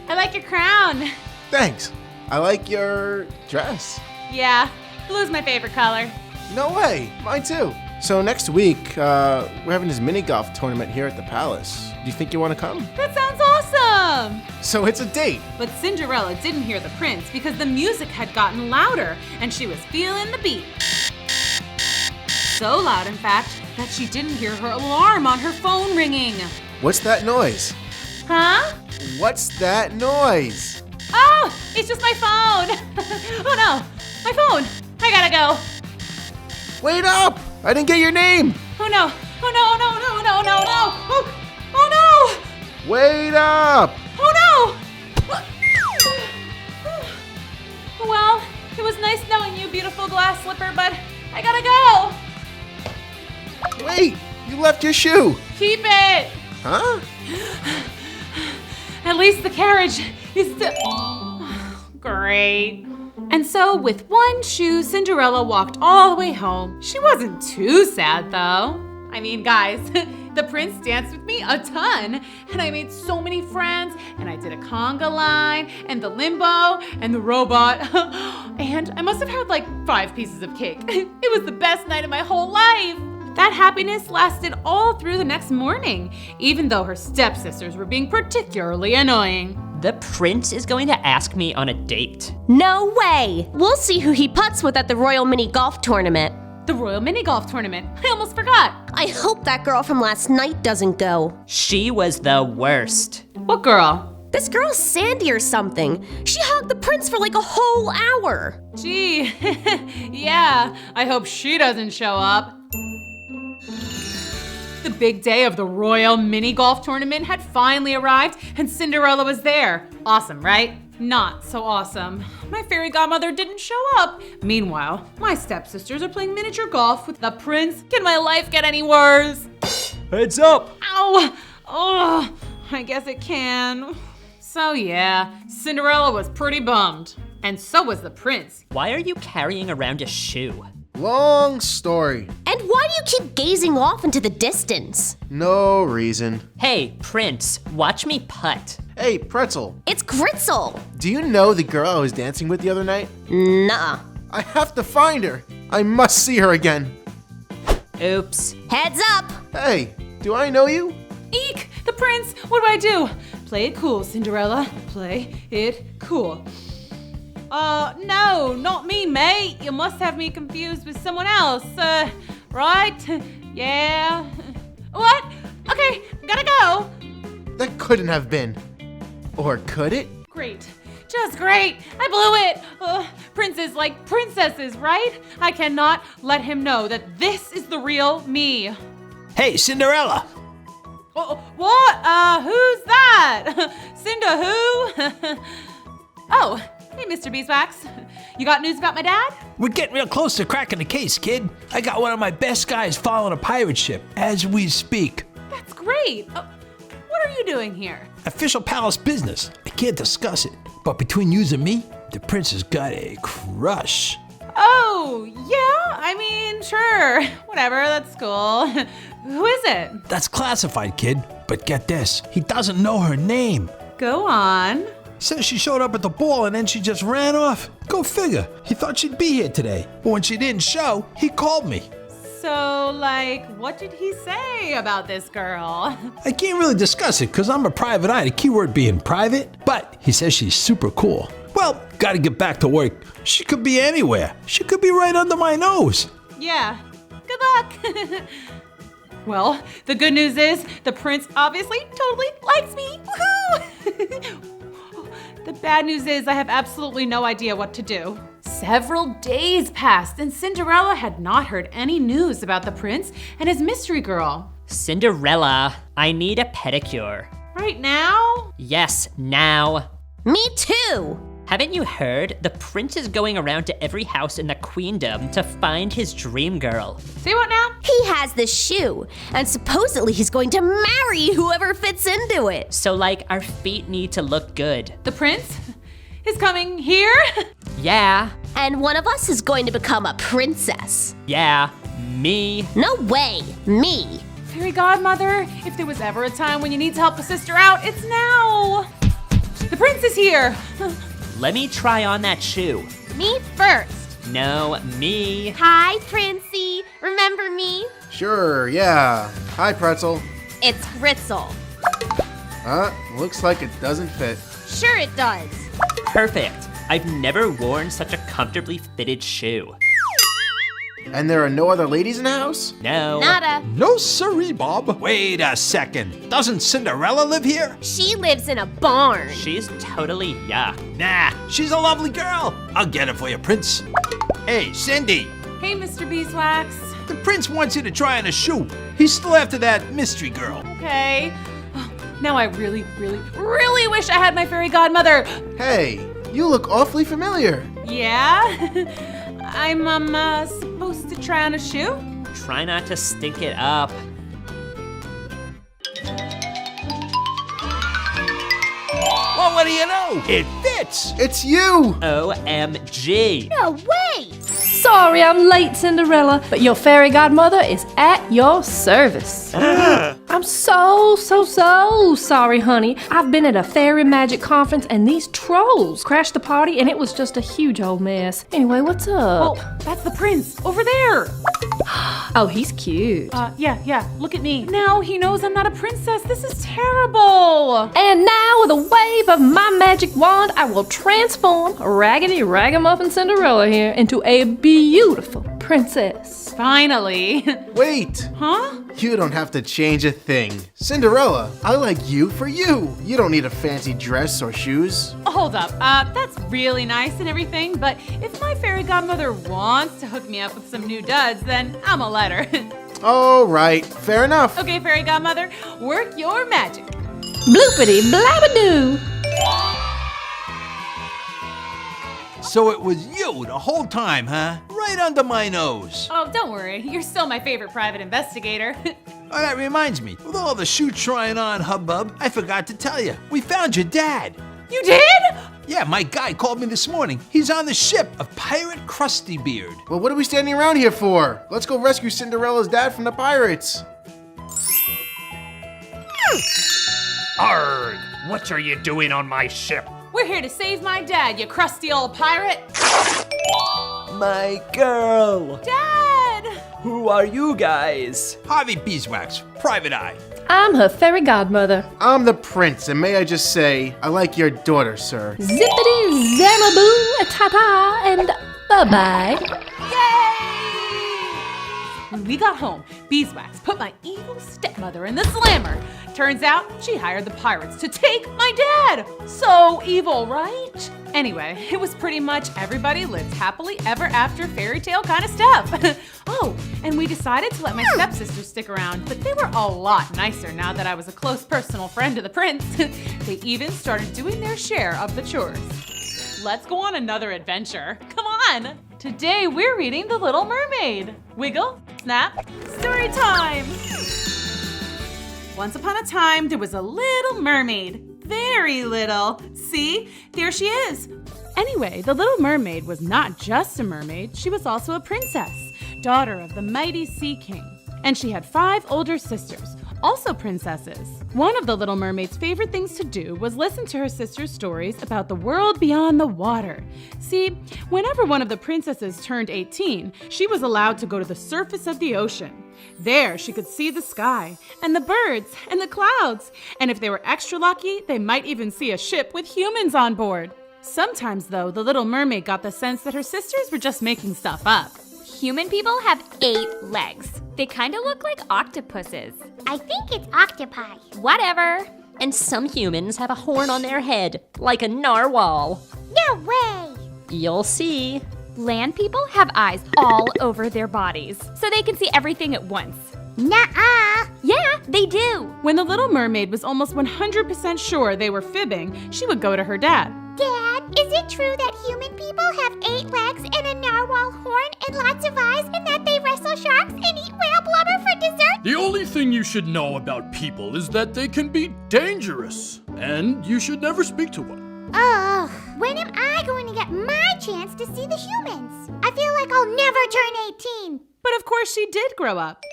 I like your crown. Thanks. I like your dress. Yeah, blue's my favorite color. No way, mine too. So next week, we're having this mini golf tournament here at the palace. Do you think you want to come? That sounds awesome. So it's a date. But Cinderella didn't hear the prince because the music had gotten louder and she was feeling the beat. So loud, in fact, that she didn't hear her alarm on her phone ringing. What's that noise? Huh? What's that noise? Oh, it's just my phone. Oh no, my phone. I gotta go. Wait up! I didn't get your name! Oh no, oh no, no, no, no, no, no. Oh no! Wait up! Oh no! Well, it was nice knowing you, beautiful glass slipper, but I gotta go. Wait, you left your shoe. Keep it. Huh? At least the carriage is still... Great. And so with one shoe, Cinderella walked all the way home. She wasn't too sad though. I mean, guys, the prince danced with me a ton, and I made so many friends, and I did a conga line, and the limbo, and the robot, and I must have had like 5 pieces of cake. It was the best night of my whole life. That happiness lasted all through the next morning, even though her stepsisters were being particularly annoying. The prince is going to ask me on a date. No way! We'll see who he putts with at the Royal Mini Golf Tournament. The Royal Mini Golf Tournament. I almost forgot. I hope that girl from last night doesn't go. She was the worst. What girl? This girl's Sandy or something. She hugged the prince for like a whole hour. Gee, yeah, I hope she doesn't show up. The big day of the Royal Mini Golf Tournament had finally arrived, and Cinderella was there. Awesome, right? Not so awesome. My fairy godmother didn't show up. Meanwhile, my stepsisters are playing miniature golf with the prince. Can my life get any worse? Heads up! Ow! Oh, I guess it can. So yeah, Cinderella was pretty bummed. And so was the prince. Why are you carrying around a shoe? Long story. And why Why do you keep gazing off into the distance? No reason. Hey, Prince, watch me putt. Hey, Pretzel. It's Gritzel. Do you know the girl I was dancing with the other night? Nuh-uh. I have to find her. I must see her again. Oops. Heads up. Hey, do I know you? Eek! The prince! What do I do? Play it cool, Cinderella. Play it cool. No, not me, mate. You must have me confused with someone else. Right? Yeah. What? Okay, gotta go. That couldn't have been. Or could it? Great. Just great. I blew it. Princes like princesses, right? I cannot let him know that this is the real me. Hey, Cinderella! What? Who's that? Cinda who? Oh, hey, Mr. Beeswax. You got news about my dad? We're getting real close to cracking the case, kid. I got one of my best guys following a pirate ship as we speak. That's great. What are you doing here? Official palace business. I can't discuss it. But between yous and me, the prince has got a crush. Oh, yeah? I mean, sure. Whatever, that's cool. Who is it? That's classified, kid. But get this, he doesn't know her name. Go on. Says she showed up at the ball and then she just ran off. Go figure. He thought she'd be here today. But when she didn't show, he called me. So, like, what did he say about this girl? I can't really discuss it because I'm a private eye, the keyword being private. But he says she's super cool. Well, gotta get back to work. She could be anywhere. She could be right under my nose. Yeah. Good luck. Well, the good news is the prince obviously totally likes me. Woohoo! The bad news is I have absolutely no idea what to do. Several days passed and Cinderella had not heard any news about the prince and his mystery girl. Cinderella, I need a pedicure. Right now? Yes, now. Me too. Haven't you heard? The prince is going around to every house in the queendom to find his dream girl. Say what now? He has the shoe, and supposedly he's going to marry whoever fits into it. So, like, our feet need to look good. The prince is coming here? Yeah. And one of us is going to become a princess. Yeah, me. No way, me. Fairy godmother, if there was ever a time when you need to help a sister out, it's now. The prince is here. Let me try on that shoe. Me first. No, me. Hi, Princey. Remember me? Sure, yeah. Hi, Pretzel. It's Gritzel. Looks like it doesn't fit. Sure it does. Perfect. I've never worn such a comfortably fitted shoe. And there are no other ladies in the house? No. Nada. No siree, Bob. Wait a second. Doesn't Cinderella live here? She lives in a barn. She's totally yuck. Nah, she's a lovely girl. I'll get it for you, Prince. Hey, Cindy. Hey, Mr. Beeswax. The prince wants you to try on a shoe. He's still after that mystery girl. Okay. Now I really, really, really wish I had my fairy godmother. Hey, you look awfully familiar. Yeah? I'm supposed to try on a shoe? Try not to stink it up. Well, what do you know? It fits. It's you. OMG. No way. Sorry I'm late, Cinderella, but your fairy godmother is at your service. I'm so sorry, honey. I've been at a fairy magic conference and these trolls crashed the party and it was just a huge old mess. Anyway, what's up? Oh, that's the prince over there. Oh, he's cute. Yeah, look at me. Now he knows I'm not a princess. This is terrible. And now with a wave of my magic wand, I will transform Raggedy Ragamuffin Cinderella here into a beautiful princess. Finally. Wait. Huh? You don't have to change a thing. Cinderella, I like you for you. You don't need a fancy dress or shoes. Hold up. That's really nice and everything, but if my fairy godmother wants to hook me up with some new duds, then I'ma let her. All right, fair enough. Okay, fairy godmother, work your magic. Bloopity blabadoo. So it was you the whole time, huh? Right under my nose. Oh, don't worry. You're still my favorite private investigator. Oh, that reminds me. With all the shoe trying on hubbub, I forgot to tell you. We found your dad. You did? Yeah, my guy called me this morning. He's on the ship of Pirate Krusty Beard. Well, what are we standing around here for? Let's go rescue Cinderella's dad from the pirates. Arrgh! What are you doing on my ship? We're here to save my dad, you crusty old pirate. My girl! Dad! Who are you guys? Harvey Beeswax, Private Eye. I'm her fairy godmother. I'm the prince, and may I just say, I like your daughter, sir. Zippity zamaboo, ta-ta, and bye-bye. When we got home, Beeswax put my evil stepmother in the slammer. Turns out she hired the pirates to take my dad. So evil, right? Anyway, it was pretty much everybody lived happily ever after fairy tale kind of stuff. Oh, and we decided to let my stepsisters stick around, but they were a lot nicer now that I was a close personal friend to the prince. They even started doing their share of the chores. Let's go on another adventure. Come on! Today we're reading The Little Mermaid. Wiggle, snap, story time! Once upon a time, there was a little mermaid. Very little. See? There she is. Anyway, the Little Mermaid was not just a mermaid, she was also a princess, daughter of the mighty Sea King. And she had 5 older sisters, also princesses. One of the Little Mermaid's favorite things to do was listen to her sister's stories about the world beyond the water. See, whenever one of the princesses turned 18, she was allowed to go to the surface of the ocean. There, she could see the sky, and the birds, and the clouds. And if they were extra lucky, they might even see a ship with humans on board. Sometimes, though, the Little Mermaid got the sense that her sisters were just making stuff up. Human people have 8 legs. They kind of look like octopuses. I think it's octopi. Whatever. And some humans have a horn on their head, like a narwhal. No way! You'll see. Land people have eyes all over their bodies, so they can see everything at once. Nuh-uh! Yeah, they do. When the Little Mermaid was almost 100% sure they were fibbing, she would go to her dad. Dad, is it true that human people have 8 legs and a narwhal horn and lots of eyes and that they wrestle sharks and eat whale blubber for dessert? The only thing you should know about people is that they can be dangerous, and you should never speak to one. Ugh, when am I going to get my chance to see the humans? I feel like I'll never turn 18. But of course she did grow up.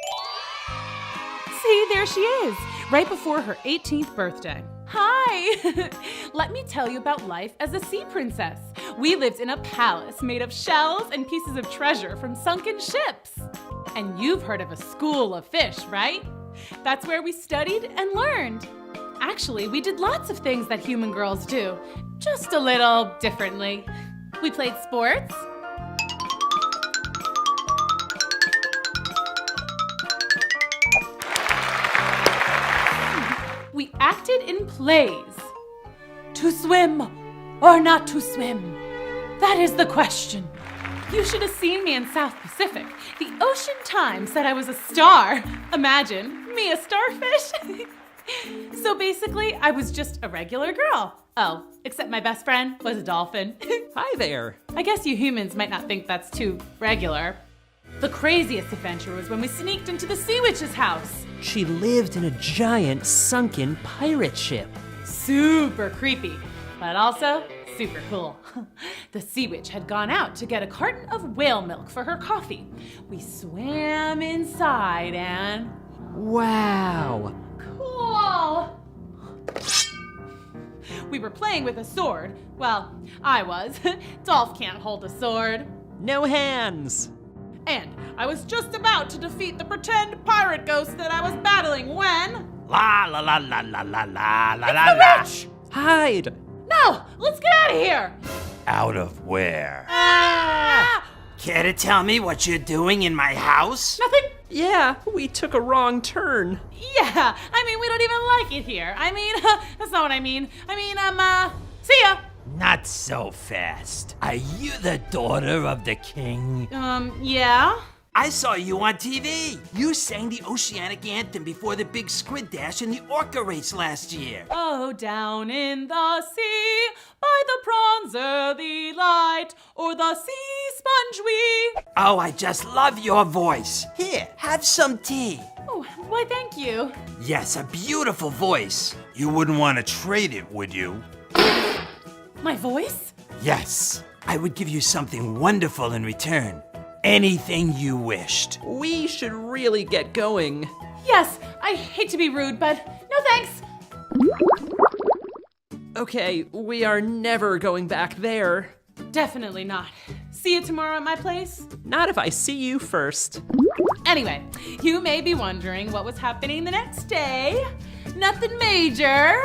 See, there she is, right before her 18th birthday. Hi! Let me tell you about life as a sea princess. We lived in a palace made of shells and pieces of treasure from sunken ships. And you've heard of a school of fish, right? That's where we studied and learned. Actually, we did lots of things that human girls do, just a little differently. We played sports. We acted in plays. To swim or not to swim? That is the question. You should have seen me in South Pacific. The Ocean Times said I was a star. Imagine, me a starfish. So basically, I was just a regular girl. Oh, except my best friend was a dolphin. Hi there. I guess you humans might not think that's too regular. The craziest adventure was when we sneaked into the Sea Witch's house. She lived in a giant sunken pirate ship. Super creepy, but also super cool. The Sea Witch had gone out to get a carton of whale milk for her coffee. We swam inside and... Wow. Cool! We were playing with a sword. Well, I was. Dolph can't hold a sword. No hands. And I was just about to defeat the pretend pirate ghost that I was battling when... La la la la la la la la It's la the la. witch! Hide! No! Let's get out of here! Out of where? Ah! Care to tell me what you're doing in my house? Nothing. Yeah, we took a wrong turn. Yeah, I mean, we don't even like it here. I mean, that's not what I mean. I mean, see ya. Not so fast. Are you the daughter of the king? Yeah. I saw you on TV. You sang the Oceanic Anthem before the big squid dash in the orca race last year. Oh, down in the sea, by the prawns early light, or the sea sponge we... Oh, I just love your voice. Here, have some tea. Oh, why, thank you. Yes, a beautiful voice. You wouldn't want to trade it, would you? My voice? Yes, I would give you something wonderful in return. Anything you wished. We should really get going. Yes, I hate to be rude, but no thanks. Okay, we are never going back there. Definitely not. See you tomorrow at my place? Not if I see you first. Anyway, you may be wondering what was happening the next day. Nothing major.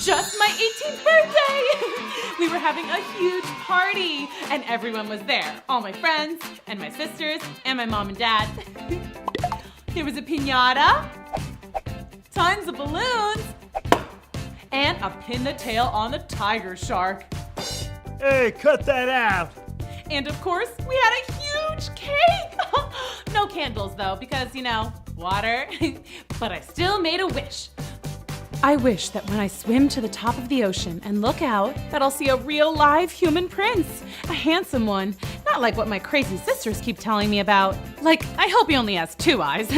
Just my 18th birthday! We were having a huge party, and everyone was there. All my friends, and my sisters, and my mom and dad. There was a piñata, tons of balloons, and a pin the tail on the tiger shark. Hey, cut that out! And of course, we had a huge cake! No candles though, because, water. But I still made a wish. I wish that when I swim to the top of the ocean and look out, that I'll see a real live human prince. A handsome one. Not like what my crazy sisters keep telling me about. Like, I hope he only has 2 eyes.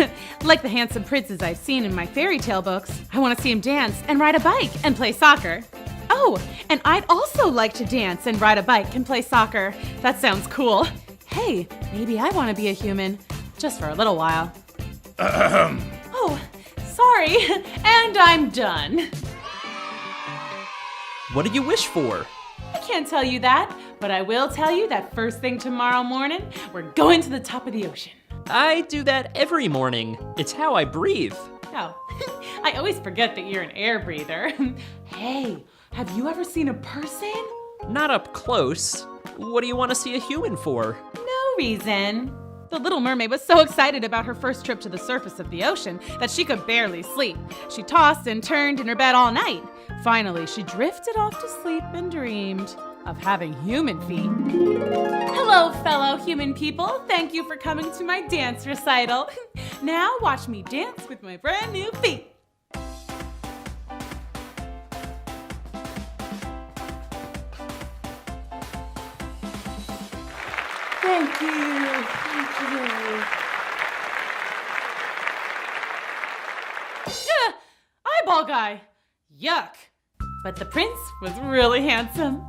Like the handsome princes I've seen in my fairy tale books. I want to see him dance and ride a bike and play soccer. Oh, and I'd also like to dance and ride a bike and play soccer. That sounds cool. Hey, maybe I want to be a human. Just for a little while. Oh, sorry. And I'm done. What did you wish for? I can't tell you that, but I will tell you that first thing tomorrow morning, we're going to the top of the ocean. I do that every morning. It's how I breathe. Oh, I always forget that you're an air breather. Hey, have you ever seen a person? Not up close. What do you want to see a human for? No reason. The Little Mermaid was so excited about her first trip to the surface of the ocean that she could barely sleep. She tossed and turned in her bed all night. Finally, she drifted off to sleep and dreamed of having human feet. Hello, fellow human people. Thank you for coming to my dance recital. Now watch me dance with my brand new feet. Thank you. Thank you. Yeah, eyeball guy. Yuck. But the prince was really handsome.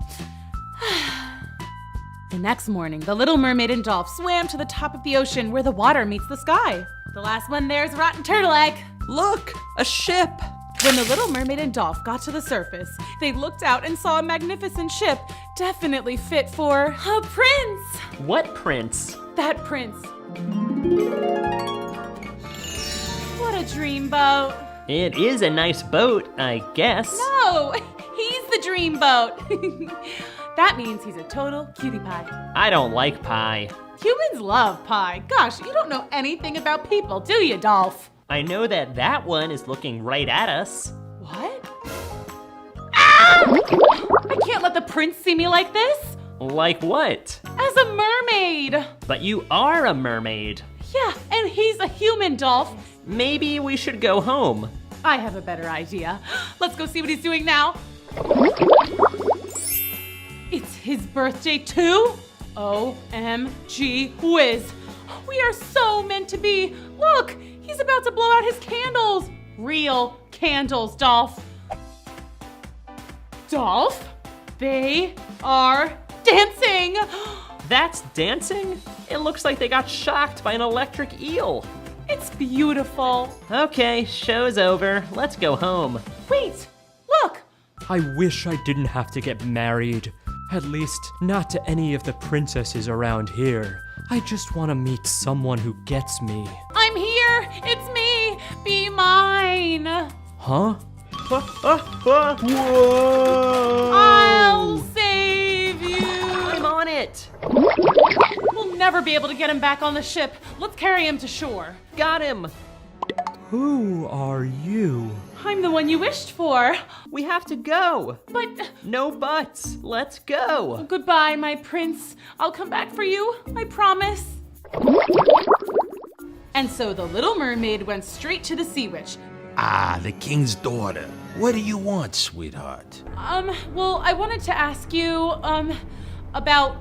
The next morning, the Little Mermaid and Dolph swam to the top of the ocean where the water meets the sky. The last one there is a rotten turtle egg. Look, a ship. When the Little Mermaid and Dolph got to the surface, they looked out and saw a magnificent ship, definitely fit for a prince. What prince? That prince. What a dreamboat. It is a nice boat, I guess. No, he's the dreamboat. That means he's a total cutie pie. I don't like pie. Humans love pie. Gosh, you don't know anything about people, do you, Dolph? I know that one is looking right at us. What? Ah! I can't let the prince see me like this. Like what? As a mermaid. But you are a mermaid. Yeah, and he's a human, Dolph. Maybe we should go home. I have a better idea. Let's go see what he's doing now. It's his birthday too? OMG whiz. We are so meant to be. Look, he's about to blow out his candles. Real candles, Dolph. Dolph, they are dancing. That's dancing? It looks like they got shocked by an electric eel. It's beautiful. Okay, show's over. Let's go home. Wait, look. I wish I didn't have to get married. At least, not to any of the princesses around here. I just want to meet someone who gets me. I'm here. It's me. Be mine. Huh? Whoa! I'll save you. I'm on it. We'll never be able to get him back on the ship. Let's carry him to shore. Got him. Who are you? I'm the one you wished for. We have to go. But... No buts. Let's go. Goodbye, my prince. I'll come back for you. I promise. And so the Little Mermaid went straight to the Sea Witch. Ah, the king's daughter. What do you want, sweetheart? Well, I wanted to ask you, about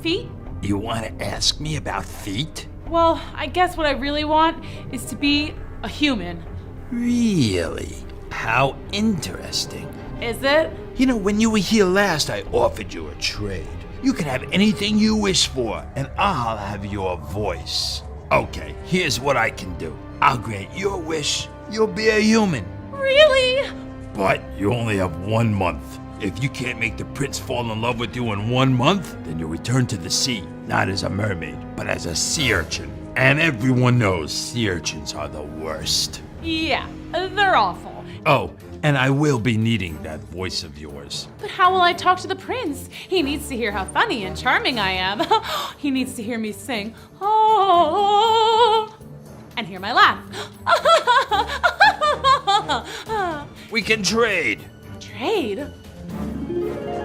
feet? You want to ask me about feet? Well, I guess what I really want is to be a human. Really? How interesting. Is it? You know, when you were here last, I offered you a trade. You can have anything you wish for, and I'll have your voice. Okay, here's what I can do. I'll grant your wish. You'll be a human. Really? But you only have 1 month. If you can't make the prince fall in love with you in 1 month, then you'll return to the sea, not as a mermaid, but as a sea urchin. And everyone knows sea urchins are the worst. Yeah, they're awful. Oh, and I will be needing that voice of yours. But how will I talk to the prince? He needs to hear how funny and charming I am. He needs to hear me sing, oh, and hear my laugh. We can trade. Trade?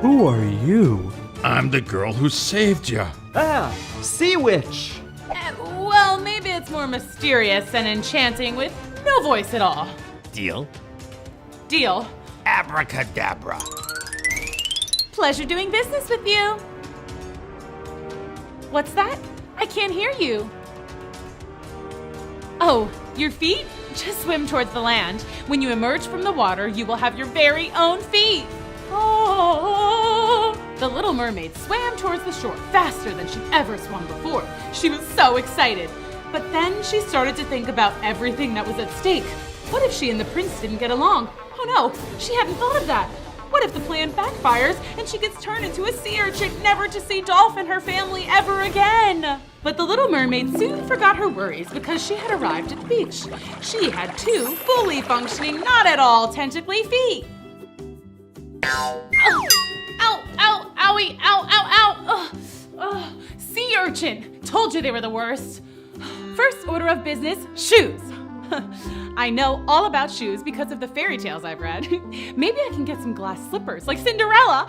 Who are you? I'm the girl who saved you. Ah, Sea Witch. Well, maybe it's more mysterious and enchanting with no voice at all. Deal? Deal. Abracadabra. Pleasure doing business with you. What's that? I can't hear you. Oh, your feet? Just swim towards the land. When you emerge from the water, you will have your very own feet. Oh! The little mermaid swam towards the shore faster than she'd ever swum before. She was so excited. But then she started to think about everything that was at stake. What if she and the prince didn't get along? Oh no, she hadn't thought of that. What if the plan backfires and she gets turned into a sea urchin, never to see Dolph and her family ever again? But the little mermaid soon forgot her worries because she had arrived at the beach. She had 2 fully functioning, not at all tentacly feet. Ow, ow, ow, owie, ow, ow, ow. Sea urchin. Told you they were the worst. First order of business, shoes. I know all about shoes because of the fairy tales I've read. Maybe I can get some glass slippers like Cinderella.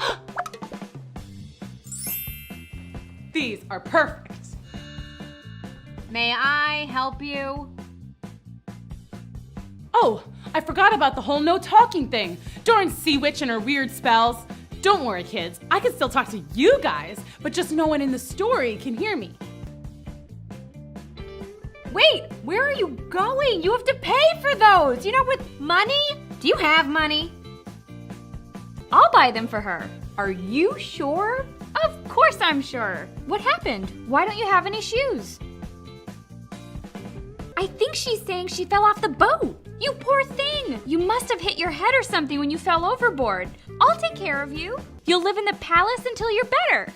These are perfect. May I help you? Oh, I forgot about the whole no talking thing. Darn Sea Witch and her weird spells. Don't worry, kids. I can still talk to you guys, but just no one in the story can hear me. Wait, where are you going? You have to pay for those. You know, with money? Do you have money? I'll buy them for her. Are you sure? Of course I'm sure. What happened? Why don't you have any shoes? I think she's saying she fell off the boat. You poor thing. You must have hit your head or something when you fell overboard. I'll take care of you. You'll live in the palace until you're better.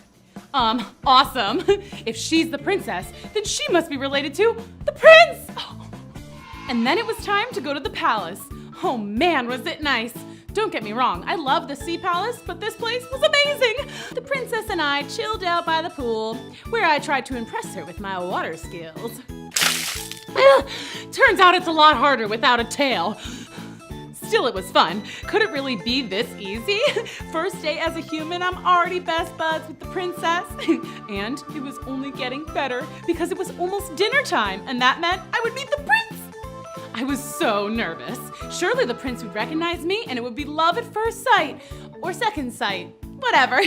Awesome. If she's the princess, then she must be related to the prince. Oh. And then it was time to go to the palace. Oh man, was it nice. Don't get me wrong, I love the sea palace, but this place was amazing. The princess and I chilled out by the pool, where I tried to impress her with my water skills. Turns out it's a lot harder without a tail. Still, it was fun. Could it really be this easy? First day as a human, I'm already best buds with the princess. And it was only getting better because it was almost dinner time, and that meant I would meet the prince. I was so nervous. Surely the prince would recognize me and it would be love at first sight. Or second sight. Whatever.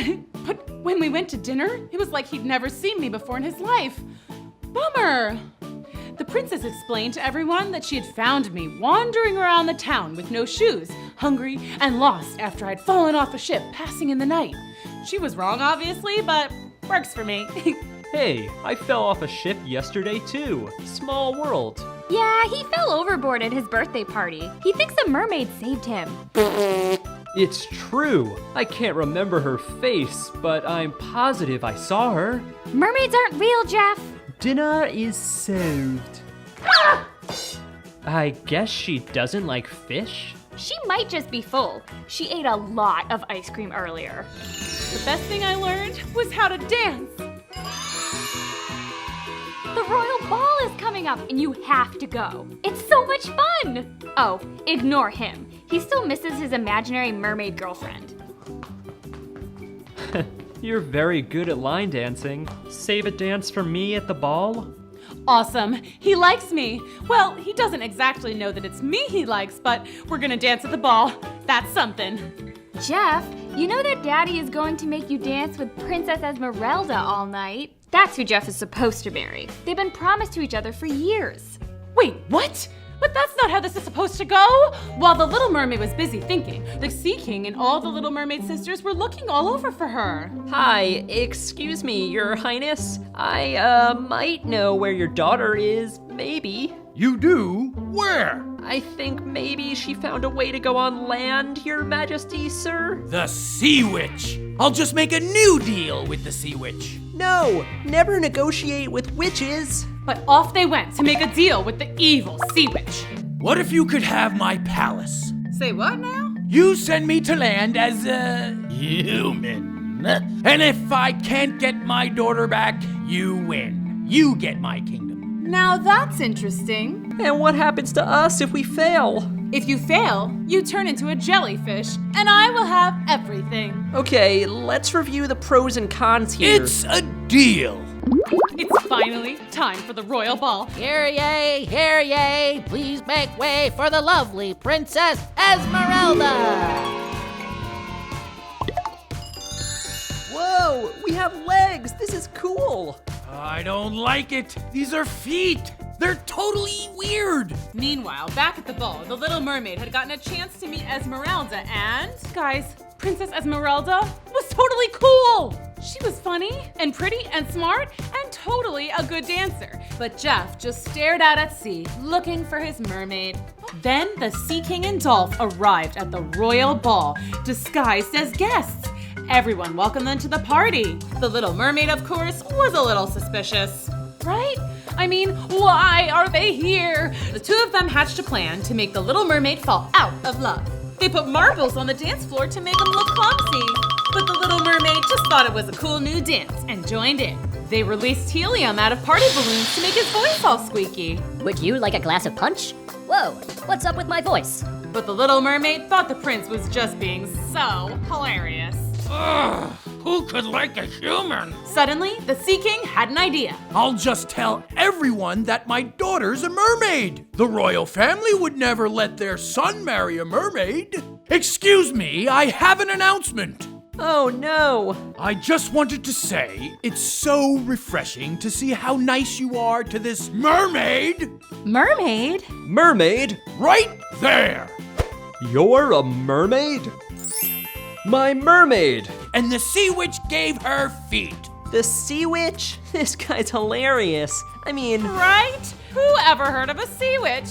But when we went to dinner, it was like he'd never seen me before in his life. Bummer. The princess explained to everyone that she had found me wandering around the town with no shoes, hungry and lost after I'd fallen off a ship passing in the night. She was wrong, obviously, but works for me. Hey, I fell off a ship yesterday too. Small world. Yeah, he fell overboard at his birthday party. He thinks a mermaid saved him. It's true. I can't remember her face, but I'm positive I saw her. Mermaids aren't real, Jeff. Dinner is served. Ah! I guess she doesn't like fish? She might just be full. She ate a lot of ice cream earlier. The best thing I learned was how to dance. The royal ball is coming up and you have to go. It's so much fun. Oh, ignore him. He still misses his imaginary mermaid girlfriend. You're very good at line dancing. Save a dance for me at the ball? Awesome. He likes me. Well, he doesn't exactly know that it's me he likes, but we're gonna dance at the ball. That's something. Jeff, you know that Daddy is going to make you dance with Princess Esmeralda all night? That's who Jeff is supposed to marry. They've been promised to each other for years. Wait, what? But that's not how this is supposed to go. While the Little Mermaid was busy thinking, the Sea King and all the Little Mermaid sisters were looking all over for her. Hi, excuse me, Your Highness. I might know where your daughter is, maybe. You do? Where? I think maybe she found a way to go on land, Your Majesty, sir. The Sea Witch! I'll just make a new deal with the Sea Witch. No, never negotiate with witches. But off they went to make a deal with the evil Sea Witch. What if you could have my palace? Say what now? You send me to land as a human. And if I can't get my daughter back, you win. You get my kingdom. Now that's interesting. And what happens to us if we fail? If you fail, you turn into a jellyfish, and I will have everything. Okay, let's review the pros and cons here. It's a deal. It's finally time for the royal ball. Hear ye, hear ye. Please make way for the lovely Princess Esmeralda. Whoa, we have legs. This is cool. I don't like it. These are feet. They're totally weird. Meanwhile, back at the ball, the Little Mermaid had gotten a chance to meet Esmeralda and... Guys, Princess Esmeralda was totally cool. She was funny and pretty and smart and totally a good dancer. But Jeff just stared out at sea, looking for his mermaid. Then the Sea King and Dolph arrived at the royal ball, disguised as guests. Everyone welcomed them to the party. The Little Mermaid, of course, was a little suspicious. Right? I mean, why are they here? The two of them hatched a plan to make the Little Mermaid fall out of love. They put marbles on the dance floor to make them look clumsy. But the Little Mermaid just thought it was a cool new dance and joined in. They released helium out of party balloons to make his voice all squeaky. Would you like a glass of punch? Whoa, what's up with my voice? But the Little Mermaid thought the prince was just being so hilarious. Ugh, who could like a human? Suddenly, the Sea King had an idea. I'll just tell everyone that my daughter's a mermaid. The royal family would never let their son marry a mermaid. Excuse me, I have an announcement. Oh no. I just wanted to say, it's so refreshing to see how nice you are to this mermaid. Mermaid? Mermaid? Right there. You're a mermaid? My mermaid! And the Sea Witch gave her feet. The Sea Witch? This guy's hilarious. I mean... Right? Who ever heard of a Sea Witch?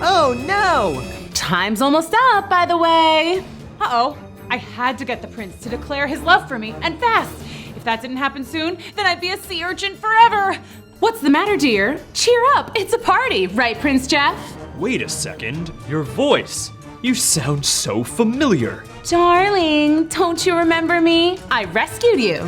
Oh no! Time's almost up, by the way. Uh-oh. I had to get the prince to declare his love for me, and fast. If that didn't happen soon, then I'd be a sea urchin forever. What's the matter, dear? Cheer up, it's a party, right, Prince Jeff? Wait a second. Your voice. You sound so familiar. Darling, don't you remember me? I rescued you.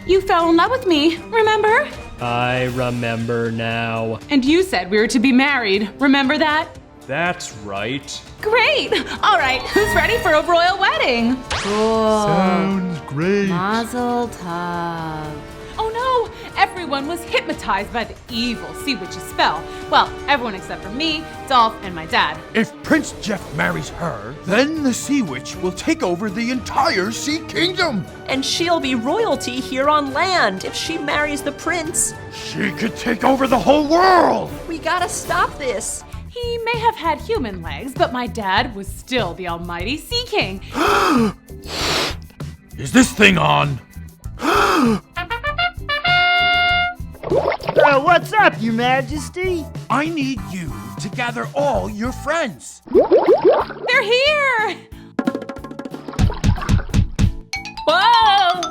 You fell in love with me, remember? I remember now. And you said we were to be married, remember that? That's right. Great! All right, who's ready for a royal wedding? Cool. Sounds great. Mazel tov. Oh no! Everyone was hypnotized by the evil Sea Witch's spell. Well, everyone except for me, Dolph, and my dad. If Prince Jeff marries her, then the Sea Witch will take over the entire Sea Kingdom. And she'll be royalty here on land if she marries the prince. She could take over the whole world. We gotta stop this. He may have had human legs, but my dad was still the almighty Sea King. Is this thing on? What's up, Your Majesty? I need you to gather all your friends. They're here! Whoa!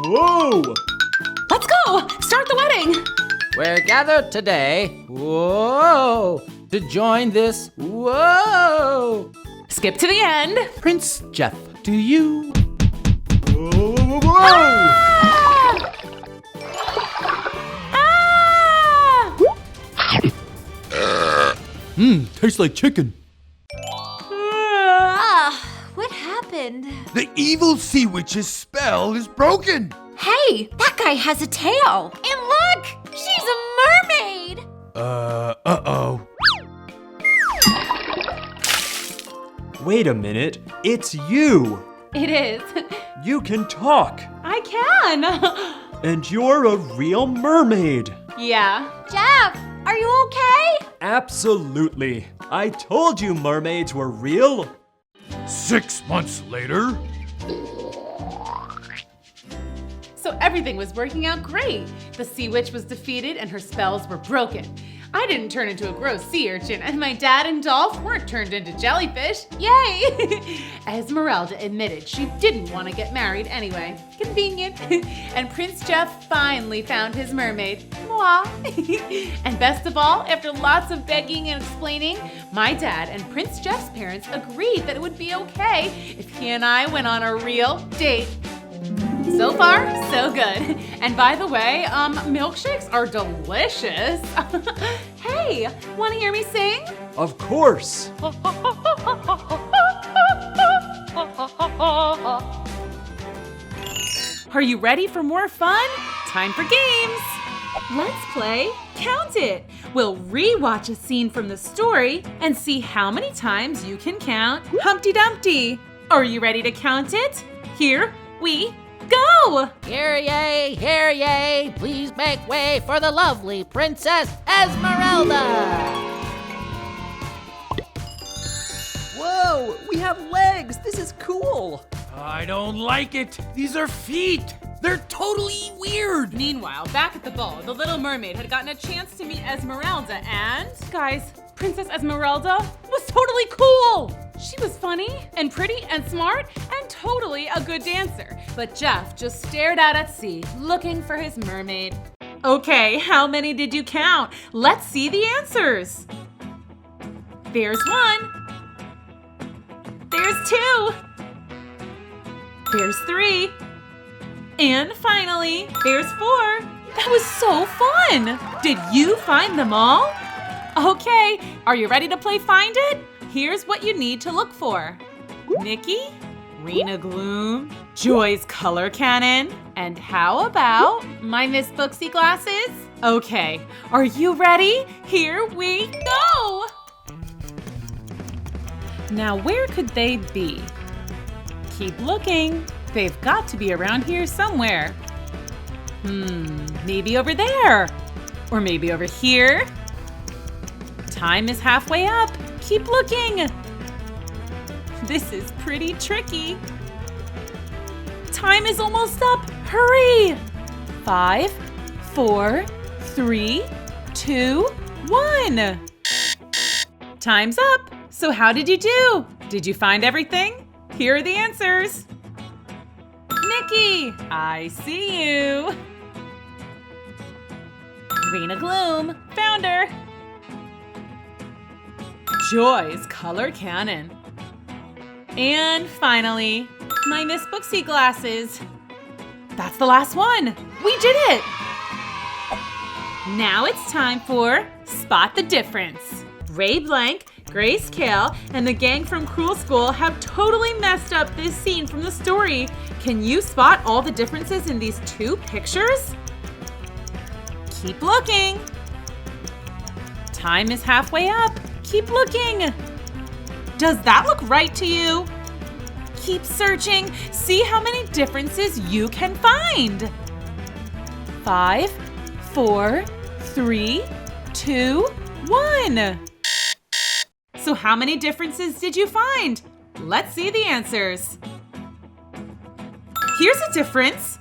Whoa! Let's go! Start the wedding! We're gathered today, whoa, to join this, whoa. Skip to the end. Prince Jeff, do you? Whoa, whoa, whoa, whoa! Tastes like chicken. What happened? The evil Sea Witch's spell is broken. Hey, that guy has a tail. And look, she's a mermaid. Uh-oh. Wait a minute. It's you. It is. You can talk. I can. And you're a real mermaid. Yeah. Jeff, are Are you okay? Absolutely. I told you mermaids were real. 6 months later. So everything was working out great. The sea witch was defeated and her spells were broken. I didn't turn into a gross sea urchin, and my dad and Dolph weren't turned into jellyfish. Yay! Esmeralda admitted she didn't want to get married anyway. Convenient. And Prince Jeff finally found his mermaid. Mwah! And best of all, after lots of begging and explaining, my dad and Prince Jeff's parents agreed that it would be okay if he and I went on a real date. So far, so good. And by the way, milkshakes are delicious. Hey, wanna hear me sing? Of course. Are you ready for more fun? Time for games. Let's play Count It. We'll re-watch a scene from the story and see how many times you can count Humpty Dumpty. Are you ready to count it? Here we go! Hear ye, please make way for the lovely Princess Esmeralda! Whoa, we have legs. This is cool. I don't like it. These are feet. They're totally weird. Meanwhile, back at the ball, the Little Mermaid had gotten a chance to meet Esmeralda and... Guys, Princess Esmeralda was totally cool! She was funny and pretty and smart and totally a good dancer. But Jeff just stared out at sea, looking for his mermaid. Okay, how many did you count? Let's see the answers. There's 1. There's 2. There's 3. And finally, there's 4. That was so fun! Did you find them all? Okay, are you ready to play Find It? Here's what you need to look for. Nikki, Rena Gloom, Joy's color cannon, and how about my Miss Booksy glasses? Okay, are you ready? Here we go! Now where could they be? Keep looking. They've got to be around here somewhere. Maybe over there. Or maybe over here. Time is halfway up. Keep looking. This is pretty tricky. Time is almost up. Hurry. 5, 4, 3, 2, 1. Time's up. So how did you do? Did you find everything? Here are the answers. Nikki, I see you. Rena Gloom, found her. Joy's color cannon. And finally, my Miss Booksy glasses. That's the last one. We did it. Now it's time for Spot the Difference. Ray Blank, Grace Kale, and the gang from Cruel School have totally messed up this scene from the story. Can you spot all the differences in these 2 pictures? Keep looking. Time is halfway up. Keep looking. Does that look right to you? Keep searching. See how many differences you can find. 5, 4, 3, 2, 1. So how many differences did you find? Let's see the answers. Here's a difference.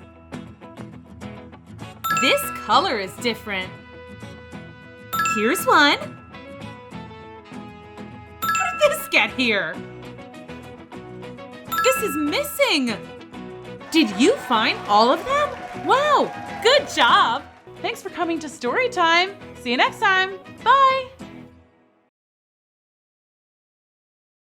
This color is different. Here's one. How did this get here? This is missing. Did you find all of them? Wow, good job. Thanks for coming to Storytime. See you next time. Bye.